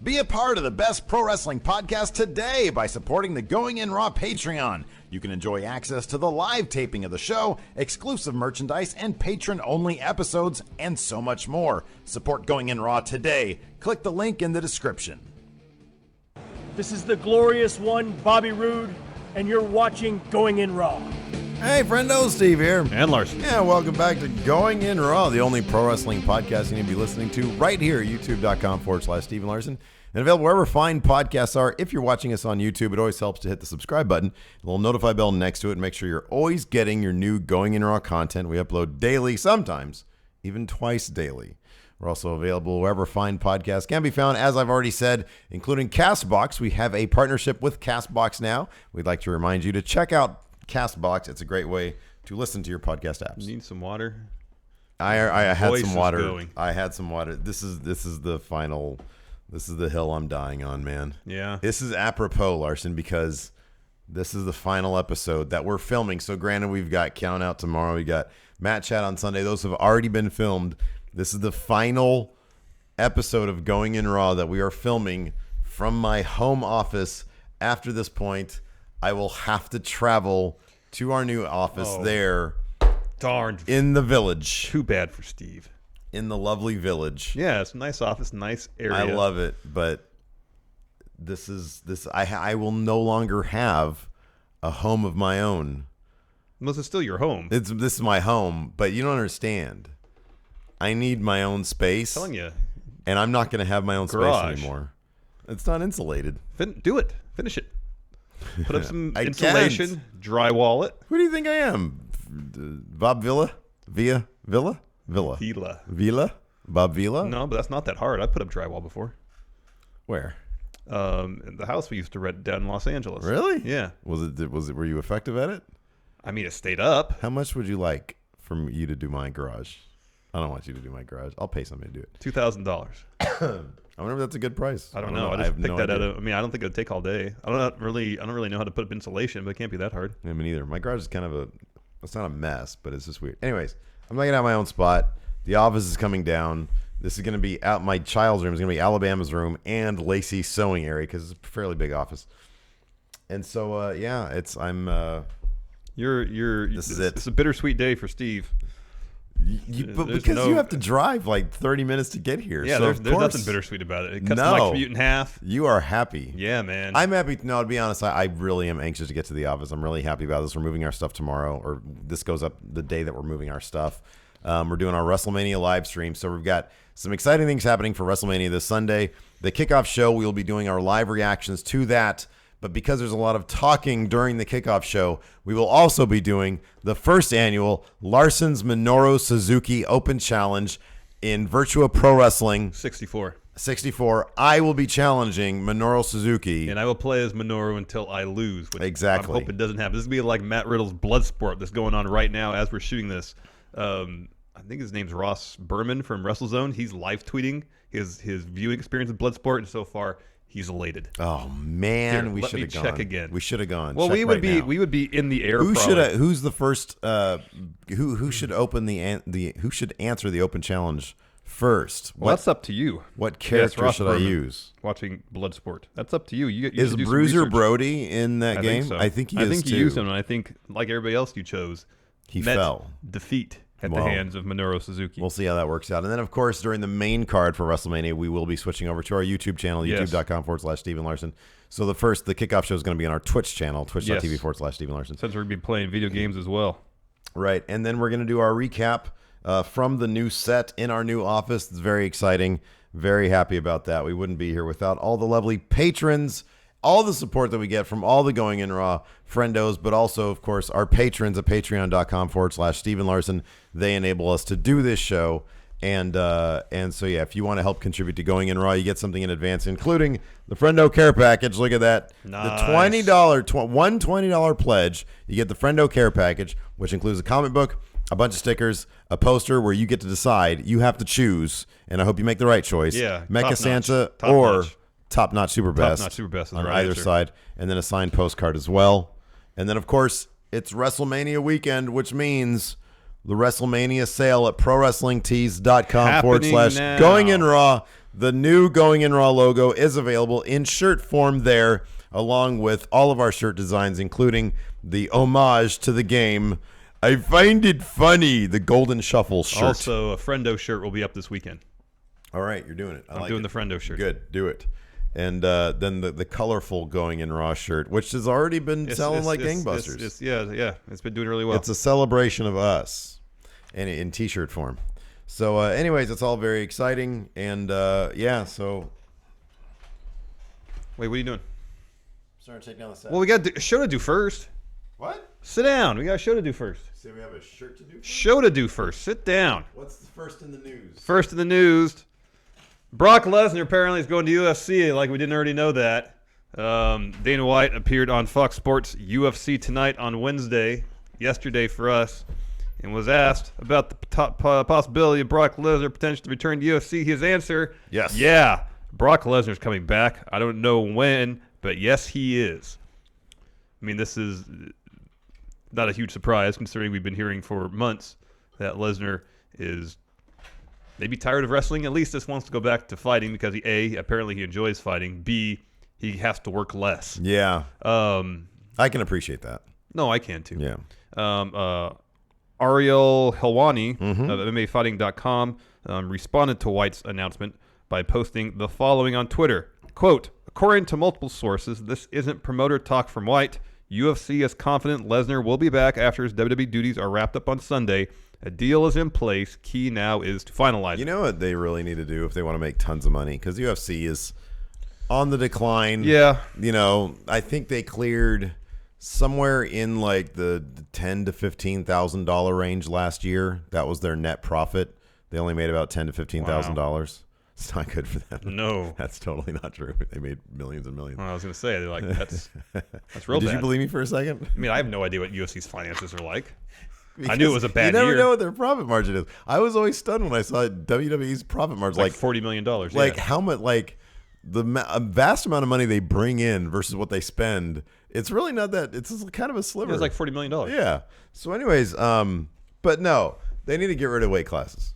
Be a part of the best pro wrestling podcast today by supporting the Going In Raw Patreon. You can enjoy access to the live taping of the show, exclusive merchandise, and patron-only episodes, and so much more. Support Going In Raw today. Click the link in the description. This is the glorious one, Bobby Roode, and you're watching Going In Raw. Hey, friendo, Steve here. And Larson. Yeah, welcome back to Going In Raw, the only pro wrestling podcast you need to be listening to right here, youtube.com/Steve Larson. And available wherever fine podcasts are. If you're watching us on YouTube, it always helps to hit the subscribe button, a little notify bell next to it, and make sure you're always getting your new Going In Raw content. We upload daily, sometimes even twice daily. We're also available wherever fine podcasts can be found, as I've already said, including CastBox. We have a partnership with CastBox now. We'd like to remind you to check out CastBox. It's a great way to listen to your podcast apps. Need some water? I had some water. Going. I had some water. This is the final. This is the hill I'm dying on, man. Yeah. This is apropos, Larson, because this is the final episode that we're filming. So granted, we've got Count Out tomorrow. We got Matt Chat on Sunday. Those have already been filmed. This is the final episode of Going In Raw that we are filming from my home office. After this point, I will have to travel to our new office there. Darn. In the village. Too bad for Steve. In the lovely village. Yeah, it's a nice office, nice area. I love it, but I will no longer have a home of my own. Unless it's still your home. This is my home, but you don't understand. I need my own space. I'm telling you. And I'm not going to have my own Garage. space anymore. It's not insulated. Do it. Finish it. Put up some I insulation, can't. drywall it. Who do you think I am? Bob Villa? Villa? Villa? Bob Villa? No, but that's not that hard. I put up drywall before. Where? The house we used to rent down in Los Angeles. Really? Yeah. Were you effective at it? I mean, it stayed up. How much would you like for you to do my garage? I don't want you to do my garage. I'll pay somebody to do it. $2,000. I wonder if that's a good price. I don't know. I just picked that out of. I mean, I don't think it would take all day. I don't really know how to put up insulation, but it can't be that hard. I mean, either. My garage is kind of it's not a mess, but it's just weird. Anyways, I'm not gonna have my own spot. The office is coming down. This is gonna be out. My child's room is gonna be Alabama's room and Lacey's sewing area because it's a fairly big office. And so, yeah, this is it. It's a bittersweet day for Steve. But because you have to drive like 30 minutes to get here. Yeah, so there's nothing bittersweet about it. It cuts my commute in half. You are happy. Yeah, man. I'm happy. No, to be honest, I really am anxious to get to the office. I'm really happy about this. We're moving our stuff tomorrow, or this goes up the day that we're moving our stuff. We're doing our WrestleMania live stream. So we've got some exciting things happening for WrestleMania this Sunday. The kickoff show, we will be doing our live reactions to that. But because there's a lot of talking during the kickoff show, we will also be doing the first annual Larson's Minoru Suzuki Open Challenge in Virtua Pro Wrestling 64. I will be challenging Minoru Suzuki. And I will play as Minoru until I lose. Exactly. I hope it doesn't happen. This will be like Matt Riddle's Bloodsport that's going on right now as we're shooting this. I think his name's Ross Berman from WrestleZone. He's live tweeting his viewing experience of Bloodsport, and so far he's elated. Oh man, Here, we should have gone. Check again. We should have gone. Well, check we would right be in the air. Who's the first? Who should open who should answer the open challenge first? Well, that's up to you. What character should I use? Watching Bloodsport. That's up to you. Is Bruiser Brody in that game? So. I think he I is think too. you used him, and I think like everybody else you chose, he met fell. Defeat at the hands of Minoru Suzuki. We'll see how that works out. And then, of course, during the main card for WrestleMania, we will be switching over to our YouTube channel, youtube.com/Stephen Larson. So the kickoff show is going to be on our Twitch channel, twitch.tv/Stephen Larson. Since we're going to be playing video games as well. Right. And then we're going to do our recap from the new set in our new office. It's very exciting. Very happy about that. We wouldn't be here without all the lovely patrons, all the support that we get from all the Going In Raw friendos, but also, of course, our patrons at patreon.com/Stephen Larson. They enable us to do this show. And so, yeah, if you want to help contribute to Going In Raw, you get something in advance, including the Friendo Care Package. Look at that. Nice. The $20 pledge. You get the Friendo Care Package, which includes a comic book, a bunch of stickers, a poster where you get to decide. You have to choose, and I hope you make the right choice. Yeah, Mecha Santa top or notch. Top Notch Super Best. Top Notch Super Best is on the right either answer. side, and then a signed postcard as well. And then, of course, it's WrestleMania weekend, which means the WrestleMania sale at ProWrestlingTees.com Happening / now. Going In Raw. The new Going In Raw logo is available in shirt form there, along with all of our shirt designs, including the homage to the game. I find it funny, the Golden Shuffle shirt. Also, a Friendo shirt will be up this weekend. All right, you're doing it. I'm doing the Friendo shirt. Good, do it. And then the colorful Going In Raw shirt, which has already been selling like gangbusters. Yeah. It's been doing really well. It's a celebration of us, and in T-shirt form. So, anyways, it's all very exciting, and so. Wait, what are you doing? Starting to take down the set. Well, we got a show to do first. What? Sit down. We got a show to do first. Say we have a shirt to do first? Show to do first. Sit down. What's the first in the news? First in the news. Brock Lesnar apparently is going to UFC, like we didn't already know that. Dana White appeared on Fox Sports UFC Tonight on Wednesday, yesterday for us, and was asked about the possibility of Brock Lesnar potentially to return to UFC. His answer, yes. Yeah, Brock Lesnar's coming back. I don't know when, but yes, he is. I mean, this is not a huge surprise considering we've been hearing for months that Lesnar is maybe tired of wrestling. At least just wants to go back to fighting because apparently he enjoys fighting. B, he has to work less. Yeah. I can appreciate that. No, I can too. Yeah. Ariel Helwani of MMAfighting.com responded to White's announcement by posting the following on Twitter. Quote, according to multiple sources, this isn't promoter talk from White. UFC is confident Lesnar will be back after his WWE duties are wrapped up on Sunday. A deal is in place. Key now is to finalize it. You know what they really need to do if they want to make tons of money? Because UFC is on the decline. Yeah. You know, I think they cleared somewhere in like the $10,000 to $15,000 range last year. That was their net profit. They only made about $10,000 to $15,000. Wow. It's not good for them. No. That's totally not true. They made millions and millions. Well, I was going to say, they're like, that's real bad. Did you believe me for a second? I mean, I have no idea what UFC's finances are like. Because I knew it was a bad year. You never year. know what their profit margin is. I was always stunned when I saw WWE's profit margin. Like $40 million. Like how much, like a vast amount of money they bring in versus what they spend. It's really not that. It's just kind of a sliver. It's like $40 million. Yeah. So anyways, but no, they need to get rid of weight classes.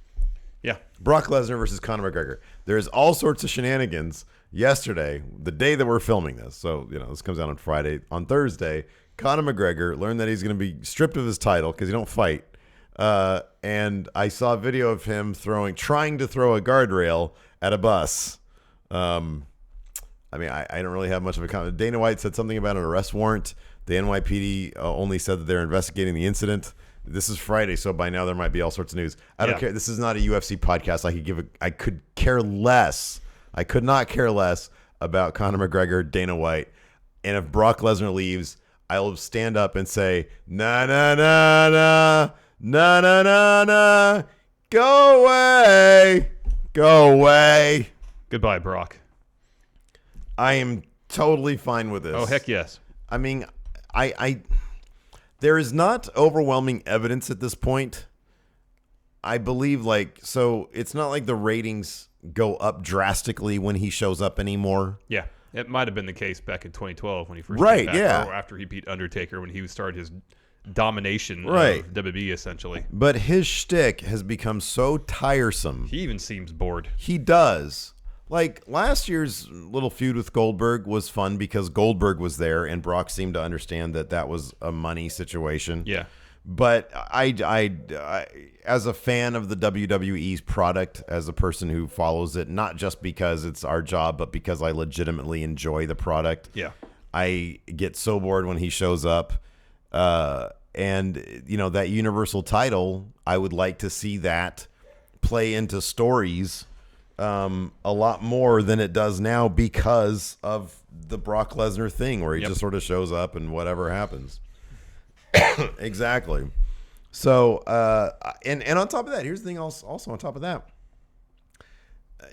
Yeah. Brock Lesnar versus Conor McGregor. There's all sorts of shenanigans yesterday, the day that we're filming this. So, this comes out on Friday. On Thursday, Conor McGregor learned that he's going to be stripped of his title because he don't fight. And I saw a video of him trying to throw a guardrail at a bus. I don't really have much of a comment. Dana White said something about an arrest warrant. The NYPD only said that they're investigating the incident. This is Friday, so by now there might be all sorts of news. I don't care. This is not a UFC podcast. I could care less. I could not care less about Conor McGregor, Dana White. And if Brock Lesnar leaves, I will stand up and say, na na na na na na na na, go away, go away. Goodbye, Brock. I am totally fine with this. Oh, heck yes. I mean, there is not overwhelming evidence at this point. I believe so it's not like the ratings go up drastically when he shows up anymore. Yeah. It might have been the case back in 2012 when he first came back, yeah. Or after he beat Undertaker when he started his domination of WWE essentially. But his shtick has become so tiresome. He even seems bored. He does. Like last year's little feud with Goldberg was fun because Goldberg was there and Brock seemed to understand that was a money situation. Yeah. But I as a fan of the WWE's product, as a person who follows it, not just because it's our job, but because I legitimately enjoy the product. Yeah. I get so bored when he shows up. And that Universal title, I would like to see that play into stories a lot more than it does now because of the Brock Lesnar thing where he just sort of shows up and whatever happens. Exactly. So, and on top of that, here's the thing also on top of that.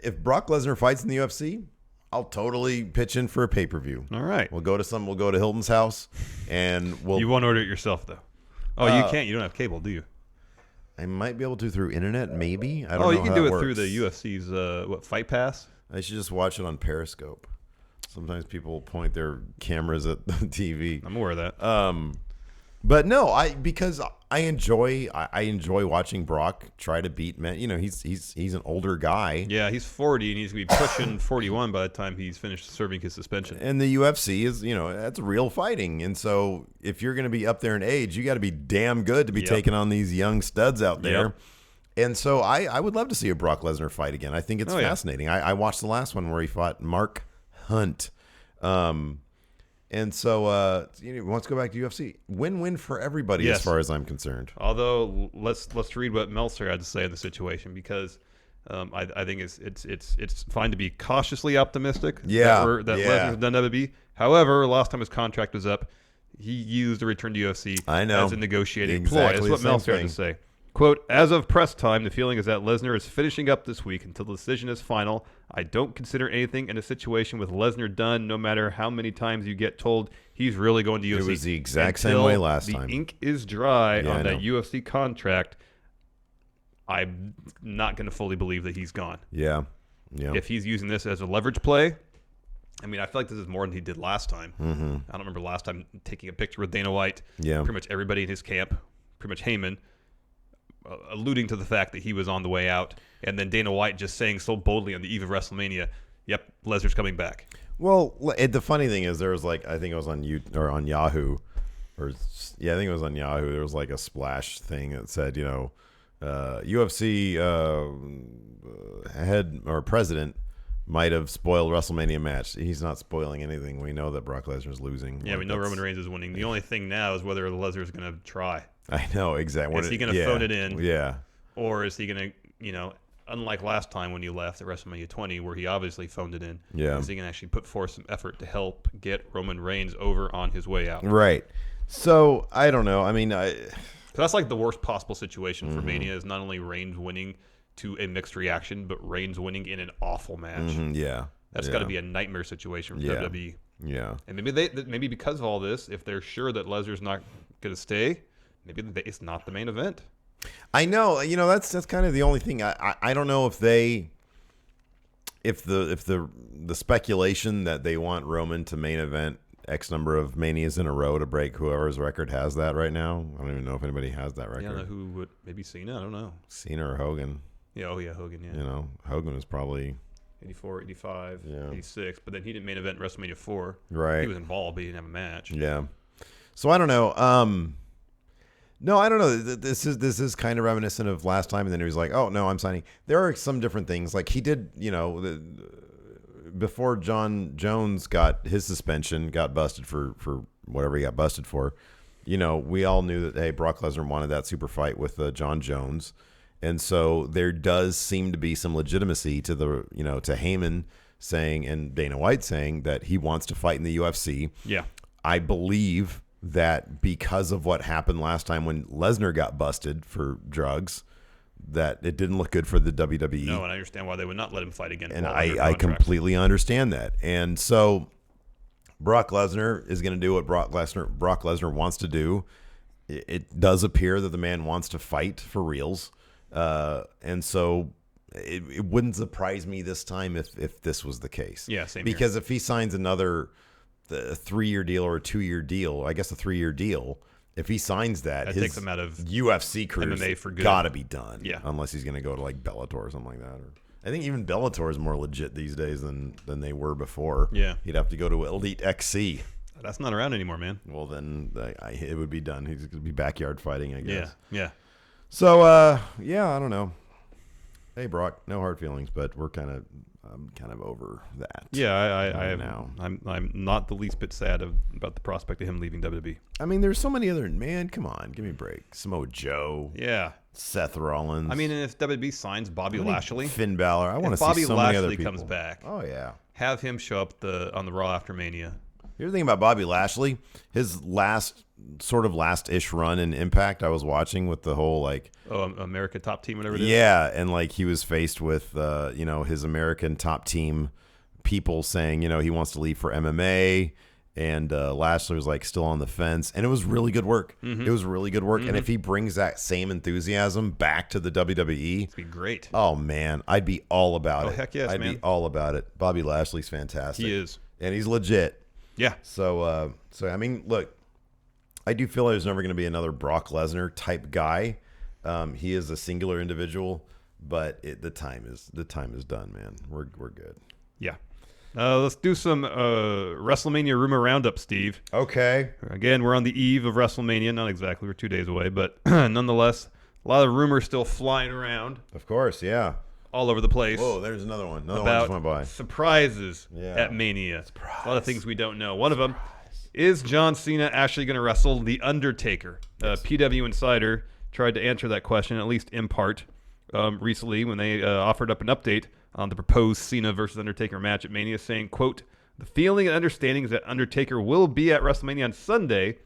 If Brock Lesnar fights in the UFC, I'll totally pitch in for a pay-per-view. All right. We'll go to Hilton's house and You won't order it yourself though. Oh, you can't. You don't have cable, do you? I might be able to through internet, maybe. I don't know. You can do it works. through the UFC's Fight Pass. I should just watch it on Periscope. Sometimes people point their cameras at the TV. I'm aware of that. But no, because I enjoy watching Brock try to beat men. You know, he's an older guy. Yeah, he's 40 and he's going to be pushing 41 by the time he's finished serving his suspension. And the UFC is, that's real fighting. And so if you're going to be up there in age, you got to be damn good to be taking on these young studs out there. Yep. And so I would love to see a Brock Lesnar fight again. I think it's fascinating. I watched the last one where he fought Mark Hunt. And so let's go back to UFC. Win-win for everybody as far as I'm concerned. Although let's read what Meltzer had to say in the situation, because I think it's fine to be cautiously optimistic. Yeah, that Lesnar's done WWE. However, last time his contract was up, he used a return to UFC as a negotiating ploy. That's what Meltzer had to say. Quote, as of press time, the feeling is that Lesnar is finishing up this week until the decision is final. I don't consider anything in a situation with Lesnar done, no matter how many times you get told he's really going to UFC. It was the exact same way last time. The ink is dry on that UFC contract. I'm not going to fully believe that he's gone. Yeah. If he's using this as a leverage play, I mean, I feel like this is more than he did last time. Mm-hmm. I don't remember last time taking a picture with Dana White. Yeah. Pretty much everybody in his camp, pretty much Heyman, alluding to the fact that he was on the way out, and then Dana White just saying so boldly on the eve of WrestleMania, "Yep, Lesnar's coming back." Well, the funny thing is, there was I think it was on Yahoo, I think it was on Yahoo. There was a splash thing that said, UFC head or president might have spoiled WrestleMania match. He's not spoiling anything. We know that Brock Lesnar's losing. Yeah, we know Roman Reigns is winning. The only thing now is whether Lesnar's going to try. I know, exactly. Is he going to phone it in? Yeah. Or is he going to, unlike last time when he left at WrestleMania 20, where he obviously phoned it in, is he going to actually put forth some effort to help get Roman Reigns over on his way out? Right. So, I don't know. I mean, that's the worst possible situation for Mania, is not only Reigns winning to a mixed reaction, but Reigns winning in an awful match. Yeah. That's got to be a nightmare situation for WWE. Yeah. And maybe because of all this, if they're sure that Lesnar's not going to stay, maybe it's not the main event. I know. That's kind of the only thing. I don't know if the speculation that they want Roman to main event X number of Manias in a row to break whoever's record has that right now. I don't even know if anybody has that record. Yeah, I don't know who would. Maybe Cena. I don't know. Cena or Hogan. Yeah. Oh yeah, Hogan. Yeah. Hogan was probably 84, 85, 86, but then he didn't main event WrestleMania 4. Right. He was involved, but he didn't have a match. Yeah. So I don't know. No, I don't know. This is kind of reminiscent of last time, and then he was like, "Oh no, I'm signing." There are some different things. Like he did, before John Jones got his suspension, got busted for whatever he got busted for. We all knew that Brock Lesnar wanted that super fight with John Jones, and so there does seem to be some legitimacy to to Heyman saying and Dana White saying that he wants to fight in the UFC. Yeah, I believe that because of what happened last time when Lesnar got busted for drugs, that it didn't look good for the WWE. No, and I understand why they would not let him fight again. And I completely understand that. And so Brock Lesnar is going to do what Brock Lesnar wants to do. It does appear that the man wants to fight for reals. And so it wouldn't surprise me this time if this was the case. Yeah, same because here. If he signs another a 3-year deal or a 2-year deal, I guess a 3-year deal, if he signs that his takes him out of UFC career MMA for good. Gotta be done. Yeah. Unless he's going to go to Bellator or something like that. Or I think even Bellator is more legit these days than they were before. Yeah. He'd have to go to Elite XC. That's not around anymore, man. Well, then it would be done. He's going to be backyard fighting, I guess. Yeah. So, I don't know. Hey, Brock, no hard feelings, but I'm kind of over that. Yeah, I have now. I'm not the least bit sad about the prospect of him leaving WWE. I mean, there's so many other come on, give me a break. Samoa Joe. Yeah. Seth Rollins. I mean, and if WWE signs Bobby Lashley, Finn Balor, I want to see Bobby so Lashley many other people. comes back. Oh yeah. Have him show up on the Raw after Mania. Here's the thing about Bobby Lashley. His last-ish run in Impact I was watching with the whole America Top Team, whatever it is. Yeah, and he was faced with his American Top Team people saying he wants to leave for MMA, and Lashley was still on the fence, and it was really good work. Mm-hmm. It was really good work, and if he brings that same enthusiasm back to the WWE, it'd be great. Oh man, I'd be all about it. Heck yes, I'd man. be all about it. Bobby Lashley's fantastic. He is, and he's legit. Yeah. So I mean, look, I do feel there's never going to be another Brock Lesnar type guy. He is a singular individual, but the time is done, man. We're good. Yeah. Let's do some WrestleMania rumor roundup, Steve. Okay. Again, we're on the eve of WrestleMania. Not exactly. We're 2 days away, but nonetheless, a lot of rumors still flying around. Of course, yeah. All over the place. Whoa, there's another one. Another one about just went by. surprises at Mania. A lot of things we don't know. One of them is John Cena actually going to wrestle The Undertaker? Yes. PW Insider tried to answer that question, at least in part, recently when they offered up an update on the proposed Cena versus Undertaker match at Mania, saying, quote, "The feeling and understanding is that Undertaker will be at WrestleMania on Sunday.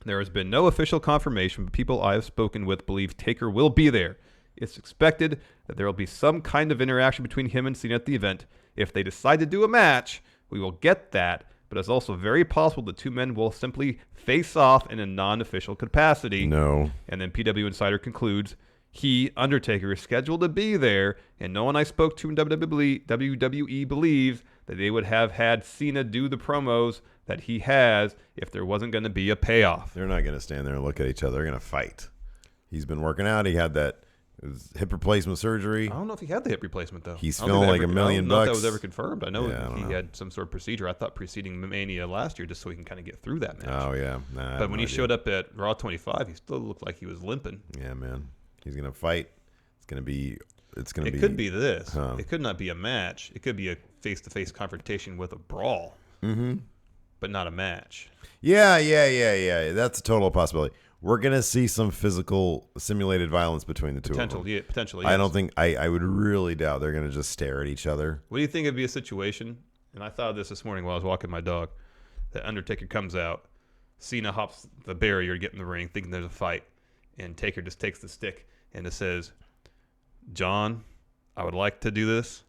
There has been no official confirmation, but people I have spoken with believe Taker will be there. It's expected that there will be some kind of interaction between him and Cena at the event. If they decide to do a match, we will get that, but it's also very possible the two men will simply face off in a non-official capacity." No. And then PW Insider concludes, he, Undertaker, is scheduled to be there, and no one I spoke to in WWE believes that they would have had Cena do the promos that he has if there wasn't going to be a payoff. They're not going to stand there and look at each other. They're going to fight. He's been working out. He had that hip replacement surgery. I don't know if he had the hip replacement, though. He's feeling like $1 million bucks. I don't know if that was ever confirmed. I know I he had some sort of procedure, I thought, preceding Mania last year, just so he can kind of get through that match. Oh, yeah. Nah, but when he showed up at Raw 25, he still looked like he was limping. Yeah, man. He's going to fight. It could be this. Huh. It could not be a match. It could be a face-to-face confrontation with a brawl, but not a match. Yeah. That's a total possibility. We're going to see some physical simulated violence between the two of them. Potentially, yes. I don't think, I would really doubt they're going to just stare at each other. What do you think would be a situation, and I thought of this morning while I was walking my dog, that Undertaker comes out, Cena hops the barrier to get in the ring, thinking there's a fight, and Taker just takes the stick and it says, "John, I would like to do this,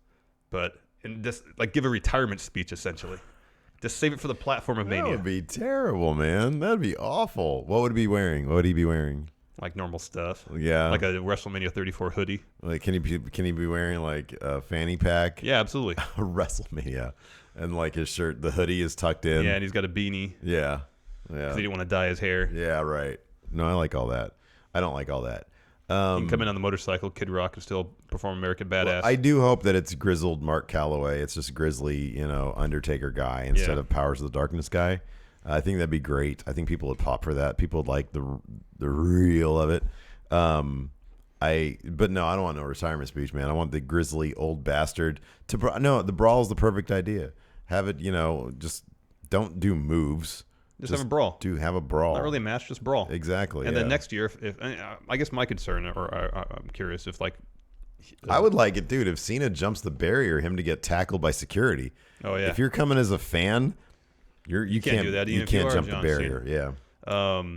and just like give a retirement speech essentially. Just save it for the platform of Mania." That would be terrible, man. That'd be awful. What would he be wearing? What would he be wearing? Like normal stuff. Yeah. Like a WrestleMania 34 hoodie. Like can he be wearing like a fanny pack? Yeah, absolutely. WrestleMania. And like his shirt, the hoodie is tucked in. Yeah, and he's got a beanie. Yeah. Because he didn't want to dye his hair. Yeah, right. No, I like all that. I don't like all that. He can come in on the motorcycle. Kid Rock can still perform American Badass. Well, I do hope that it's grizzled Mark Calloway. It's just grizzly, Undertaker guy instead of Powers of the Darkness guy. I think that'd be great. I think people would pop for that. People would like the real of it. But no, I don't want no retirement speech, man. I want the grizzly old bastard to. No, the brawl is the perfect idea. Have it, just don't do moves. Just have a brawl. Have a brawl. Not really a match, just brawl. Exactly. And then next year, if I guess my concern, or I'm curious if I would like it, dude. If Cena jumps the barrier, him to get tackled by security. Oh yeah. If you're coming as a fan, you can't do that. You can't jump the barrier. Cena. Yeah.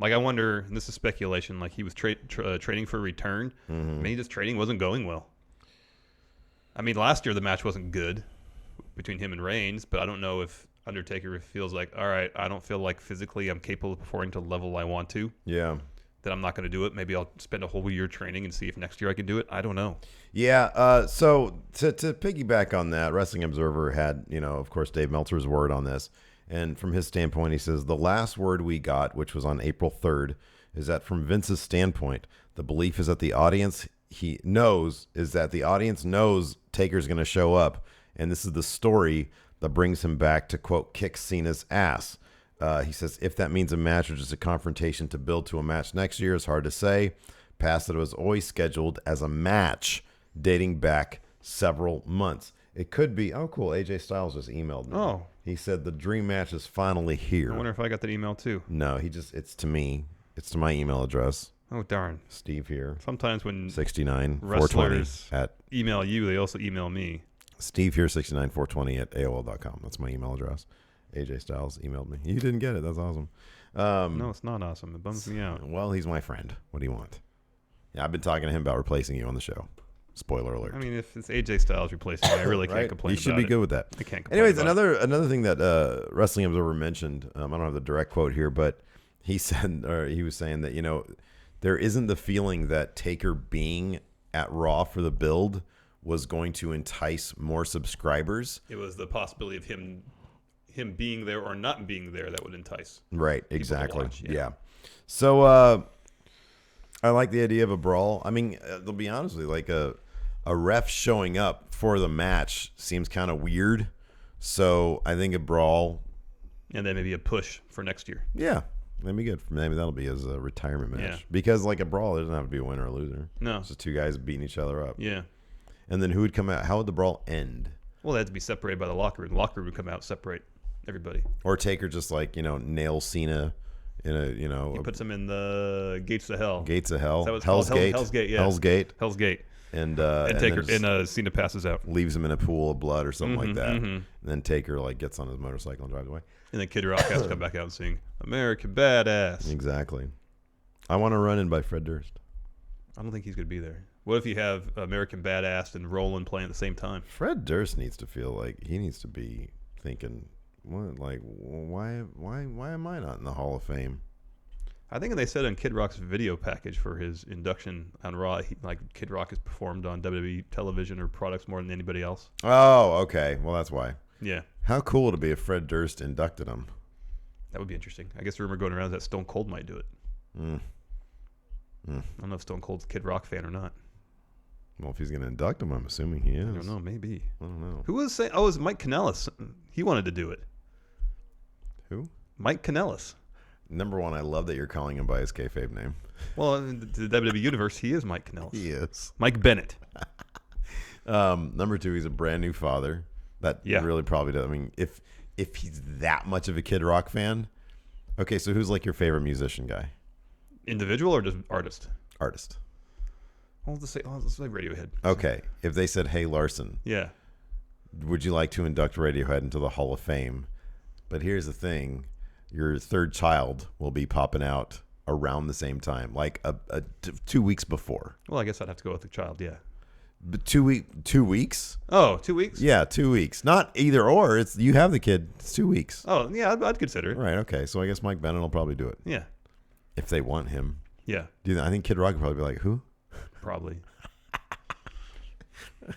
I wonder. And this is speculation. Like he was training for a return. Maybe his training wasn't going well. I mean, last year the match wasn't good between him and Reigns, but I don't know if Undertaker feels like, all right, I don't feel like physically I'm capable of performing to the level I want to. Yeah. Then I'm not going to do it. Maybe I'll spend a whole year training and see if next year I can do it. I don't know. Yeah. So to piggyback on that, Wrestling Observer had, of course, Dave Meltzer's word on this. And from his standpoint, he says, the last word we got, which was on April 3rd, is that from Vince's standpoint, the belief is that the audience knows Taker's going to show up. And this is the story that brings him back to, quote, kick Cena's ass. He says, if that means a match or just a confrontation to build to a match next year is hard to say. Past that, it was always scheduled as a match dating back several months. It could be, oh, cool, AJ Styles just emailed me. Oh. He said the dream match is finally here. I wonder if I got that email too. No, it's to me. It's to my email address. Oh, darn. Steve here. Sometimes when 69 420 at email you, they also email me. Steve here 69 420 at AOL.com. That's my email address. AJ Styles emailed me. You didn't get it. That's awesome. No, it's not awesome. It bums me out. Well, he's my friend. What do you want? Yeah, I've been talking to him about replacing you on the show. Spoiler alert. I mean, if it's AJ Styles replacing me, I really can't complain. You should be good with that. I can't complain. Anyways, another thing that Wrestling Observer mentioned, I don't have the direct quote here, but he said, or he was saying that, there isn't the feeling that Taker being at Raw for the build was going to entice more subscribers. It was the possibility of him him being there or not being there that would entice. Right, people to exactly. watch, Yeah. So I like the idea of a brawl. I mean, to be honest with you, like a ref showing up for the match seems kind of weird. So I think a brawl. And then maybe a push for next year. Yeah, that'd be good. Maybe that'll be his retirement match. Yeah. Because like a brawl, it doesn't have to be a winner or loser. No. It's just two guys beating each other up. Yeah. And then who would come out? How would the brawl end? Well, they had to be separated by the locker room. The locker room would come out, separate everybody. Or Taker just like, nail Cena in a, He puts him in the gates of hell. Gates of hell. Is that what it's Hell's called? Gate. Hell's Gate, yeah. Hell's Gate. Hell's Gate. And Taker then Cena passes out. leaves him in a pool of blood or something like that. Mm-hmm. And then Taker like gets on his motorcycle and drives away. And then Kid Rock has to come back out and sing American Badass. Exactly. I want to run in by Fred Durst. I don't think he's going to be there. What if you have American Badass and Roland playing at the same time? Fred Durst needs to feel like he needs to be thinking, what, like, why am I not in the Hall of Fame? I think they said on Kid Rock's video package for his induction on Raw, Kid Rock has performed on WWE television or products more than anybody else. Oh, okay. Well, that's why. Yeah. How cool would it be if Fred Durst inducted him? That would be interesting. I guess the rumor going around is that Stone Cold might do it. I don't know if Stone Cold's a Kid Rock fan or not. Well, if he's going to induct him, I'm assuming he is. I don't know. Maybe. I don't know. Who was saying? Oh, it was Mike Kanellis. He wanted to do it. Who? Mike Kanellis. Number one, I love that you're calling him by his kayfabe name. Well, in the WWE universe, he is Mike Kanellis. He is. Mike Bennett. Number two, he's a brand new father. That Yeah. really probably does. I mean, if he's that much of a Kid Rock fan, okay. So who's like your favorite musician guy? Individual or just artist? Artist. Well, let's say Radiohead. Okay. If they said, "Hey, Larson, Yeah. would you like to induct Radiohead into the Hall of Fame?" But here's the thing: your third child will be popping out around the same time, like 2 weeks before. Well, I guess I'd have to go with the child. Yeah. But 2 weeks? Oh, 2 weeks? Yeah, 2 weeks. Not either or. It's you have the kid. It's 2 weeks. Oh, yeah, I'd consider it. Right. Okay. So I guess Mike Bennett will probably do it Yeah. if they want him. Yeah. I think Kid Rock would probably be like, "Who?" Probably.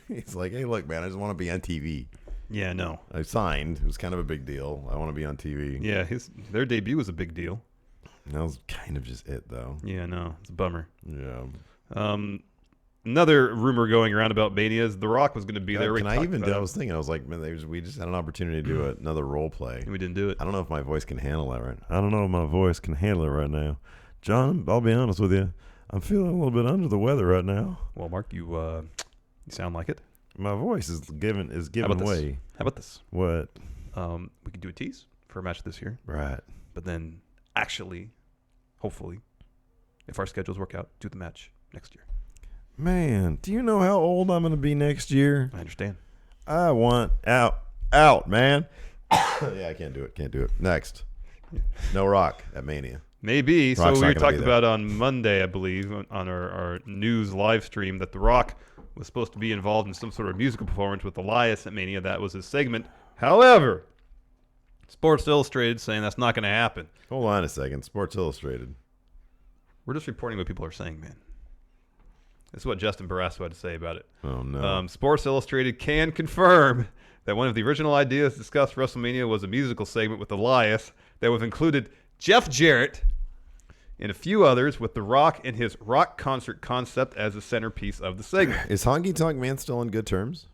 He's like, "Hey, look, man, I just want to be on TV. Yeah, no. I signed. It was kind of a big deal. I want to be on TV." Yeah, their debut was a big deal. That was kind of just it, though. Yeah, no. It's a bummer. Yeah. Another rumor going around about Mania is The Rock was going to be there. Can I even do? I was thinking, I was like, man, we just had an opportunity to do another role play. And we didn't do it. I don't know if my voice can handle that right. I don't know if my voice can handle it right now, John. I'll be honest with you. I'm feeling a little bit under the weather right now. Well, Mark, you sound like it. My voice is giving way. How about this? What? We could do a tease for a match this year. Right. But then actually, hopefully, if our schedules work out, do the match next year. Man, do you know how old I'm going to be next year? I understand. I want out, man. Yeah, I can't do it. Next. No Rock at Mania. Maybe. Rock's so we not were gonna talking be there. about on Monday, I believe, on our news live stream that The Rock was supposed to be involved in some sort of musical performance with Elias at Mania. That was his segment. However, Sports Illustrated saying that's not going to happen. Hold on a second. Sports Illustrated. We're just reporting what people are saying, man. This is what Justin Barrasso had to say about it. Oh, no. Sports Illustrated can confirm that one of the original ideas to discuss WrestleMania was a musical segment with Elias that would have included Jeff Jarrett and a few others, with The Rock and his rock concert concept as the centerpiece of the segment. Is Honky Tonk Man still on good terms?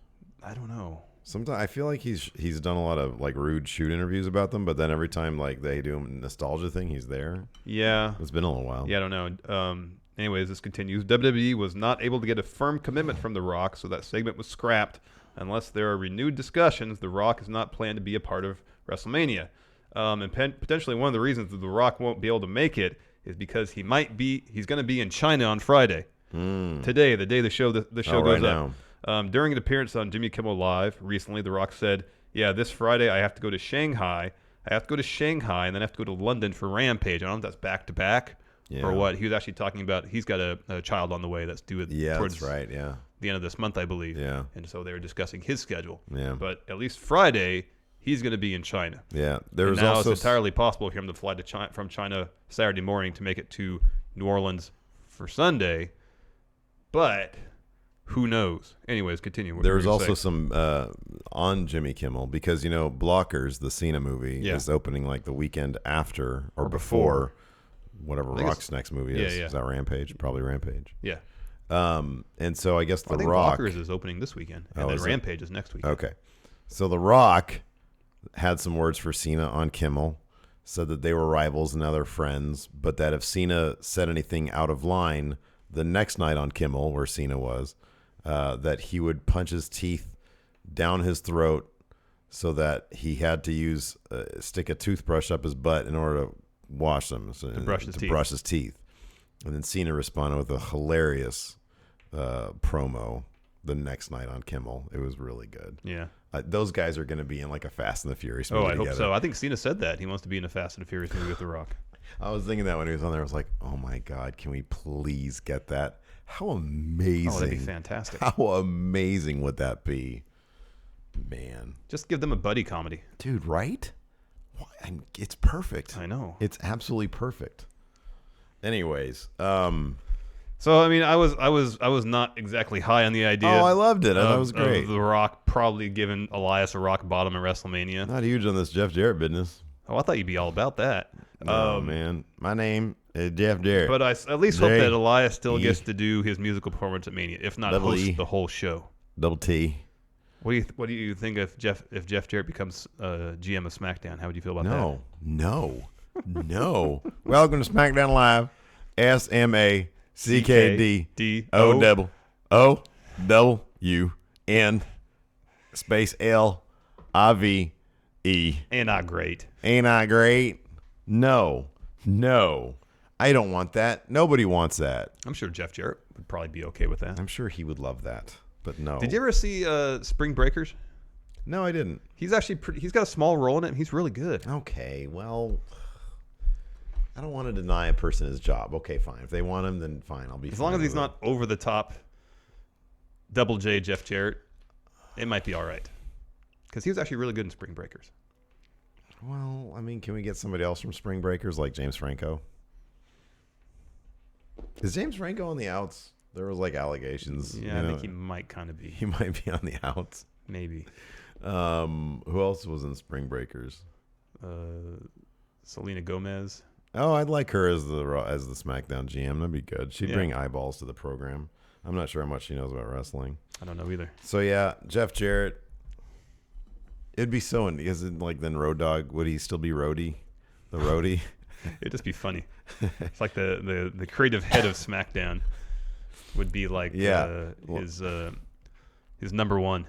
I don't know. Sometimes I feel like he's done a lot of like rude shoot interviews about them, but then every time like they do a nostalgia thing, he's there. Yeah. It's been a little while. Yeah, I don't know. Anyways, this continues. WWE was not able to get a firm commitment from The Rock, so that segment was scrapped. Unless there are renewed discussions, The Rock is not planned to be a part of WrestleMania. And potentially one of the reasons that The Rock won't be able to make it is because he's going to be in China on Friday. Today, the day the show goes up. During an appearance on Jimmy Kimmel Live recently, The Rock said, "Yeah, this Friday I have to go to Shanghai. And then I have to go to London for Rampage." I don't know if that's back to back or what. He was actually talking about he's got a child on the way that's due towards that's right. Yeah. the end of this month, I believe. Yeah. And so they were discussing his schedule. Yeah. But at least Friday, he's going to be in China. Yeah. And now it's entirely possible for him to fly from China Saturday morning to make it to New Orleans for Sunday. But who knows? Anyways, continue. There was also some on Jimmy Kimmel because, Blockers, the Cena movie, is opening like the weekend after or before whatever Rock's next movie is. Yeah. Is that Rampage? Probably Rampage. Yeah. And so I guess The I think Rock. Blockers is opening this weekend, and then Rampage is next weekend. Okay. So The Rock had some words for Cena on Kimmel, said that they were rivals and now they're friends, but that if Cena said anything out of line the next night on Kimmel, where Cena was, that he would punch his teeth down his throat so that he had to stick a toothbrush up his butt in order to wash them, to brush his teeth. And then Cena responded with a hilarious promo the next night on Kimmel. It was really good. Yeah. Those guys are going to be in like a Fast and the Furious movie I together. hope so. I think Cena said that. He wants to be in a Fast and the Furious movie with The Rock. I was thinking that when he was on there. I was like, oh my God, can we please get that? How amazing. Oh, that'd be fantastic. How amazing would that be? Man. Just give them a buddy comedy. Dude, right? It's perfect. I know. It's absolutely perfect. Anyways, so I mean, I was not exactly high on the idea. Oh, I loved it. I thought it was great. Of The Rock probably giving Elias a rock bottom at WrestleMania. Not huge on this Jeff Jarrett business. Oh, I thought you'd be all about that. No, man. My name is Jeff Jarrett. But I at least hope that Elias still gets to do his musical performance at Mania, if not host the whole show. Double T. What do you think if Jeff Jarrett becomes GM of SmackDown? How would you feel about that? No. Welcome to SmackDown Live. SmackDown space LIVE. Ain't I great? Ain't I great? No. I don't want that. Nobody wants that. I'm sure Jeff Jarrett would probably be okay with that. I'm sure he would love that, but no. Did you ever see Spring Breakers? No, I didn't. He's actually he's got a small role in it, and he's really good. Okay, well, I don't want to deny a person his job. Okay, fine. If they want him, then fine. I'll be as long as he's not over the top Double J Jeff Jarrett, it might be all right. Because he was actually really good in Spring Breakers. Well, I mean, can we get somebody else from Spring Breakers like James Franco? Is James Franco on the outs? There was like allegations. Yeah, I think he might kind of be. He might be on the outs. Maybe. Who else was in Spring Breakers? Selena Gomez. Oh, I'd like her as the SmackDown GM. That'd be good. She'd bring eyeballs to the program. I'm not sure how much she knows about wrestling. I don't know either. So yeah, Jeff Jarrett. It'd be so because like then Road Dogg, would he still be Roadie? The Roadie? It'd just be funny. It's like the creative head of SmackDown would be like his number one,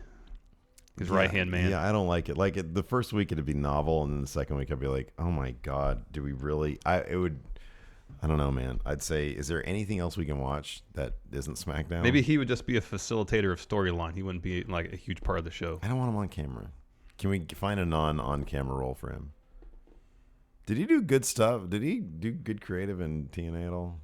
his right hand man. Yeah, I don't like it. Like the first week it'd be novel, and then the second week I'd be like, oh my God, do we really? I don't know, man. I'd say, is there anything else we can watch that isn't SmackDown? Maybe he would just be a facilitator of storyline. He wouldn't be like a huge part of the show. I don't want him on camera. Can we find a on-camera role for him? Did he do good stuff? Did he do good creative in TNA at all?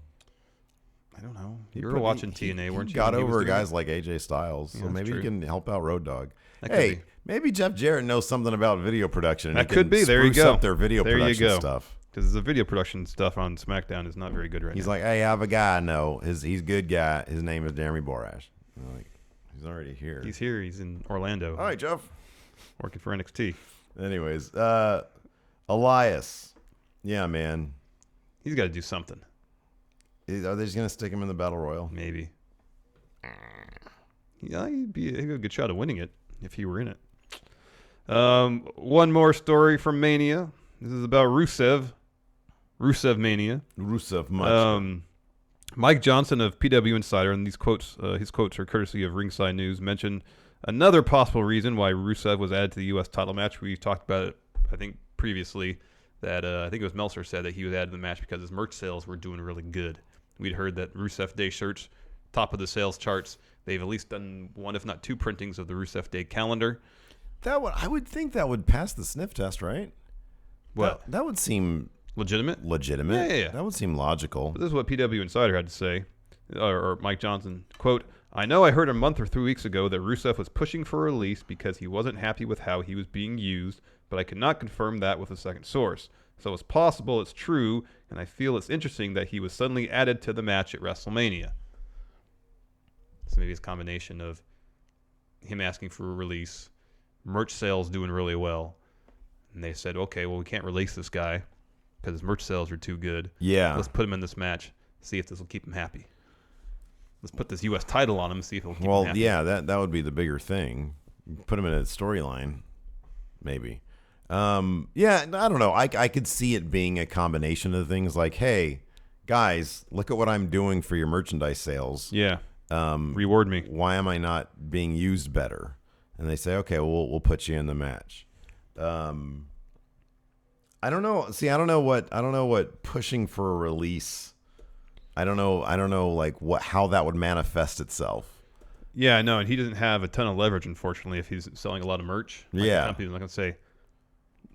I don't know. You were watching TNA, weren't you? He got over guys like AJ Styles, so maybe he can help out Road Dogg. Hey, maybe Jeff Jarrett knows something about video production. That could be. There you go. Up their video production stuff. Because the video production stuff on SmackDown is not very good right now. He's like, hey, I have a guy I know. He's a good guy. His name is Jeremy Borash. I'm like, he's already here. He's here. He's in Orlando. All right, Jeff. Working for NXT. Anyways, Elias. Yeah, man. He's got to do something. Are they just going to stick him in the Battle Royal? Maybe. Yeah, he'd have a good shot of winning it if he were in it. One more story from Mania. This is about Rusev. Rusev Mania. Rusev much. Mike Johnson of PW Insider, and these quotes, his quotes are courtesy of Ringside News, mentioned another possible reason why Rusev was added to the U.S. title match. We talked about it, I think, previously, that I think it was Meltzer said that he was added to the match because his merch sales were doing really good. We'd heard that Rusev Day shirts, top of the sales charts. They've at least done one, if not two, printings of the Rusev Day calendar. I would think that would pass the sniff test, right? What? That would seem legitimate. Yeah. That would seem logical. But this is what PW Insider had to say, or Mike Johnson. Quote, I know I heard a month or 3 weeks ago that Rusev was pushing for a release because he wasn't happy with how he was being used, but I cannot confirm that with a second source. So it's possible it's true, and I feel it's interesting that he was suddenly added to the match at WrestleMania. So maybe it's a combination of him asking for a release merch sales doing really well. And they said, okay, well, we can't release this guy because his merch sales are too good. Yeah. Let's put him in this match, see if this will keep him happy. Let's put this U.S. title on him and see if it'll keep him happy. Yeah, that would be the bigger thing. Put him in a storyline, maybe. Yeah, I don't know. I could see it being a combination of things like, hey, guys, look at what I'm doing for your merchandise sales. Yeah. Reward me. Why am I not being used better? And they say, okay, well, we'll put you in the match. I don't know. See, I don't know what pushing for a release. I don't know like how that would manifest itself. Yeah, I know, and he doesn't have a ton of leverage, unfortunately, if he's selling a lot of merch. Like, yeah. The company's not going to say,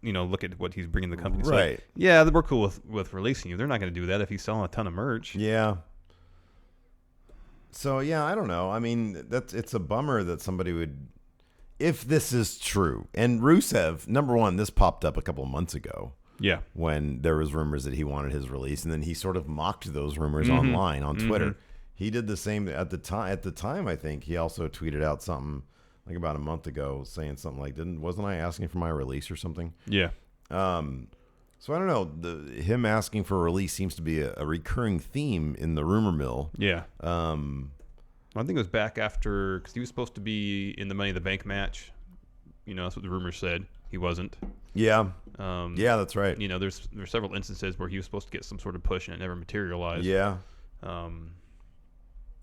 look at what he's bringing the company. So, right. Yeah, we're cool with releasing you. They're not going to do that if he's selling a ton of merch. Yeah. So, yeah, I don't know. I mean, it's a bummer that somebody would, if this is true. And Rusev, number one, this popped up a couple of months ago. Yeah. When there was rumors that he wanted his release, and then he sort of mocked those rumors online on Twitter. He did the same at the time. At the time, I think he also tweeted out something like about a month ago, saying something like, "Wasn't I asking for my release or something?" Yeah. So I don't know. Him asking for a release seems to be a recurring theme in the rumor mill. Yeah. I think it was back after, because he was supposed to be in the Money in the Bank match. That's what the rumors said. He wasn't. Yeah. Yeah, that's right. There's several instances where he was supposed to get some sort of push and it never materialized. Yeah.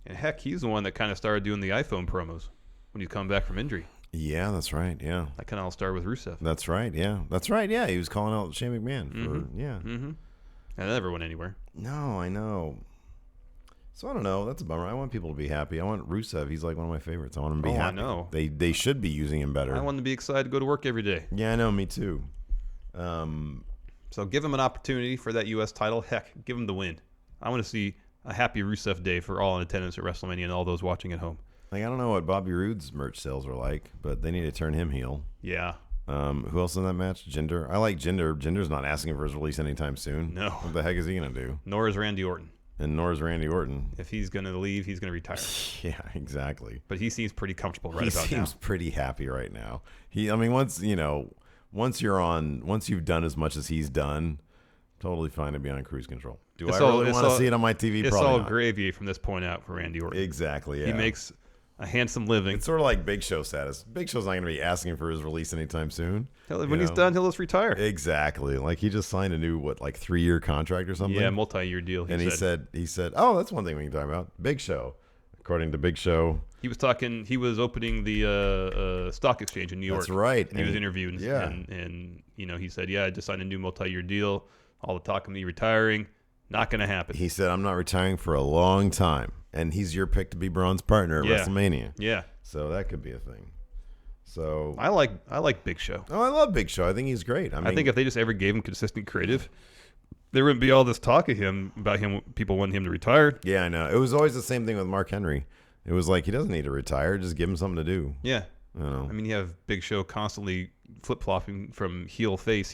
And heck, he's the one that kind of started doing the iPhone promos when he's come back from injury. Yeah, that's right. Yeah. That kind of all started with Rusev. That's right. Yeah. That's right. Yeah. He was calling out Shane McMahon for, yeah. Mm-hmm. And that never went anywhere. No, I know. So I don't know. That's a bummer. I want people to be happy. I want Rusev. He's like one of my favorites. I want him to be happy. I know. They should be using him better. I want him to be excited to go to work every day. Yeah, I know. Me too. So give him an opportunity for that U.S. title. Heck, give him the win. I want to see a happy Rusev day for all in attendance at WrestleMania and all those watching at home. Like, I don't know what Bobby Roode's merch sales are like, but they need to turn him heel. Yeah. Who else in that match? Jinder. I like Jinder. Jinder's not asking for his release anytime soon. No. What the heck is he going to do? Nor is Randy Orton. And nor is Randy Orton. If he's going to leave, he's going to retire. Yeah, exactly. But he seems pretty comfortable right about now. He seems pretty happy right now. Once you've done as much as he's done, totally fine to be on cruise control. Do I really want to see it on my TV? It's Probably all not. gravy from this point out for Randy Orton. Exactly, yeah. He makes a handsome living. It's sort of like Big Show status. Big Show's not going to be asking for his release anytime soon. When he's done, he'll just retire. Exactly. Like, he just signed a new, 3-year contract or something? Yeah, multi-year deal. He said, oh, that's one thing we can talk about. Big Show. According to Big Show. He was opening the stock exchange in New York. That's right. And he was interviewed. Yeah. And he said, yeah, I just signed a new multi-year deal. All the talk of me retiring. Not going to happen. He said, I'm not retiring for a long time. And he's your pick to be Braun's partner at WrestleMania. Yeah. So that could be a thing. So I like Big Show. Oh, I love Big Show. I think he's great. I think if they just ever gave him consistent creative, there wouldn't be all this talk of him about him, people wanting him to retire. Yeah, I know. It was always the same thing with Mark Henry. It was like, he doesn't need to retire. Just give him something to do. Yeah. I don't know. I mean, you have Big Show constantly flip-flopping from heel face.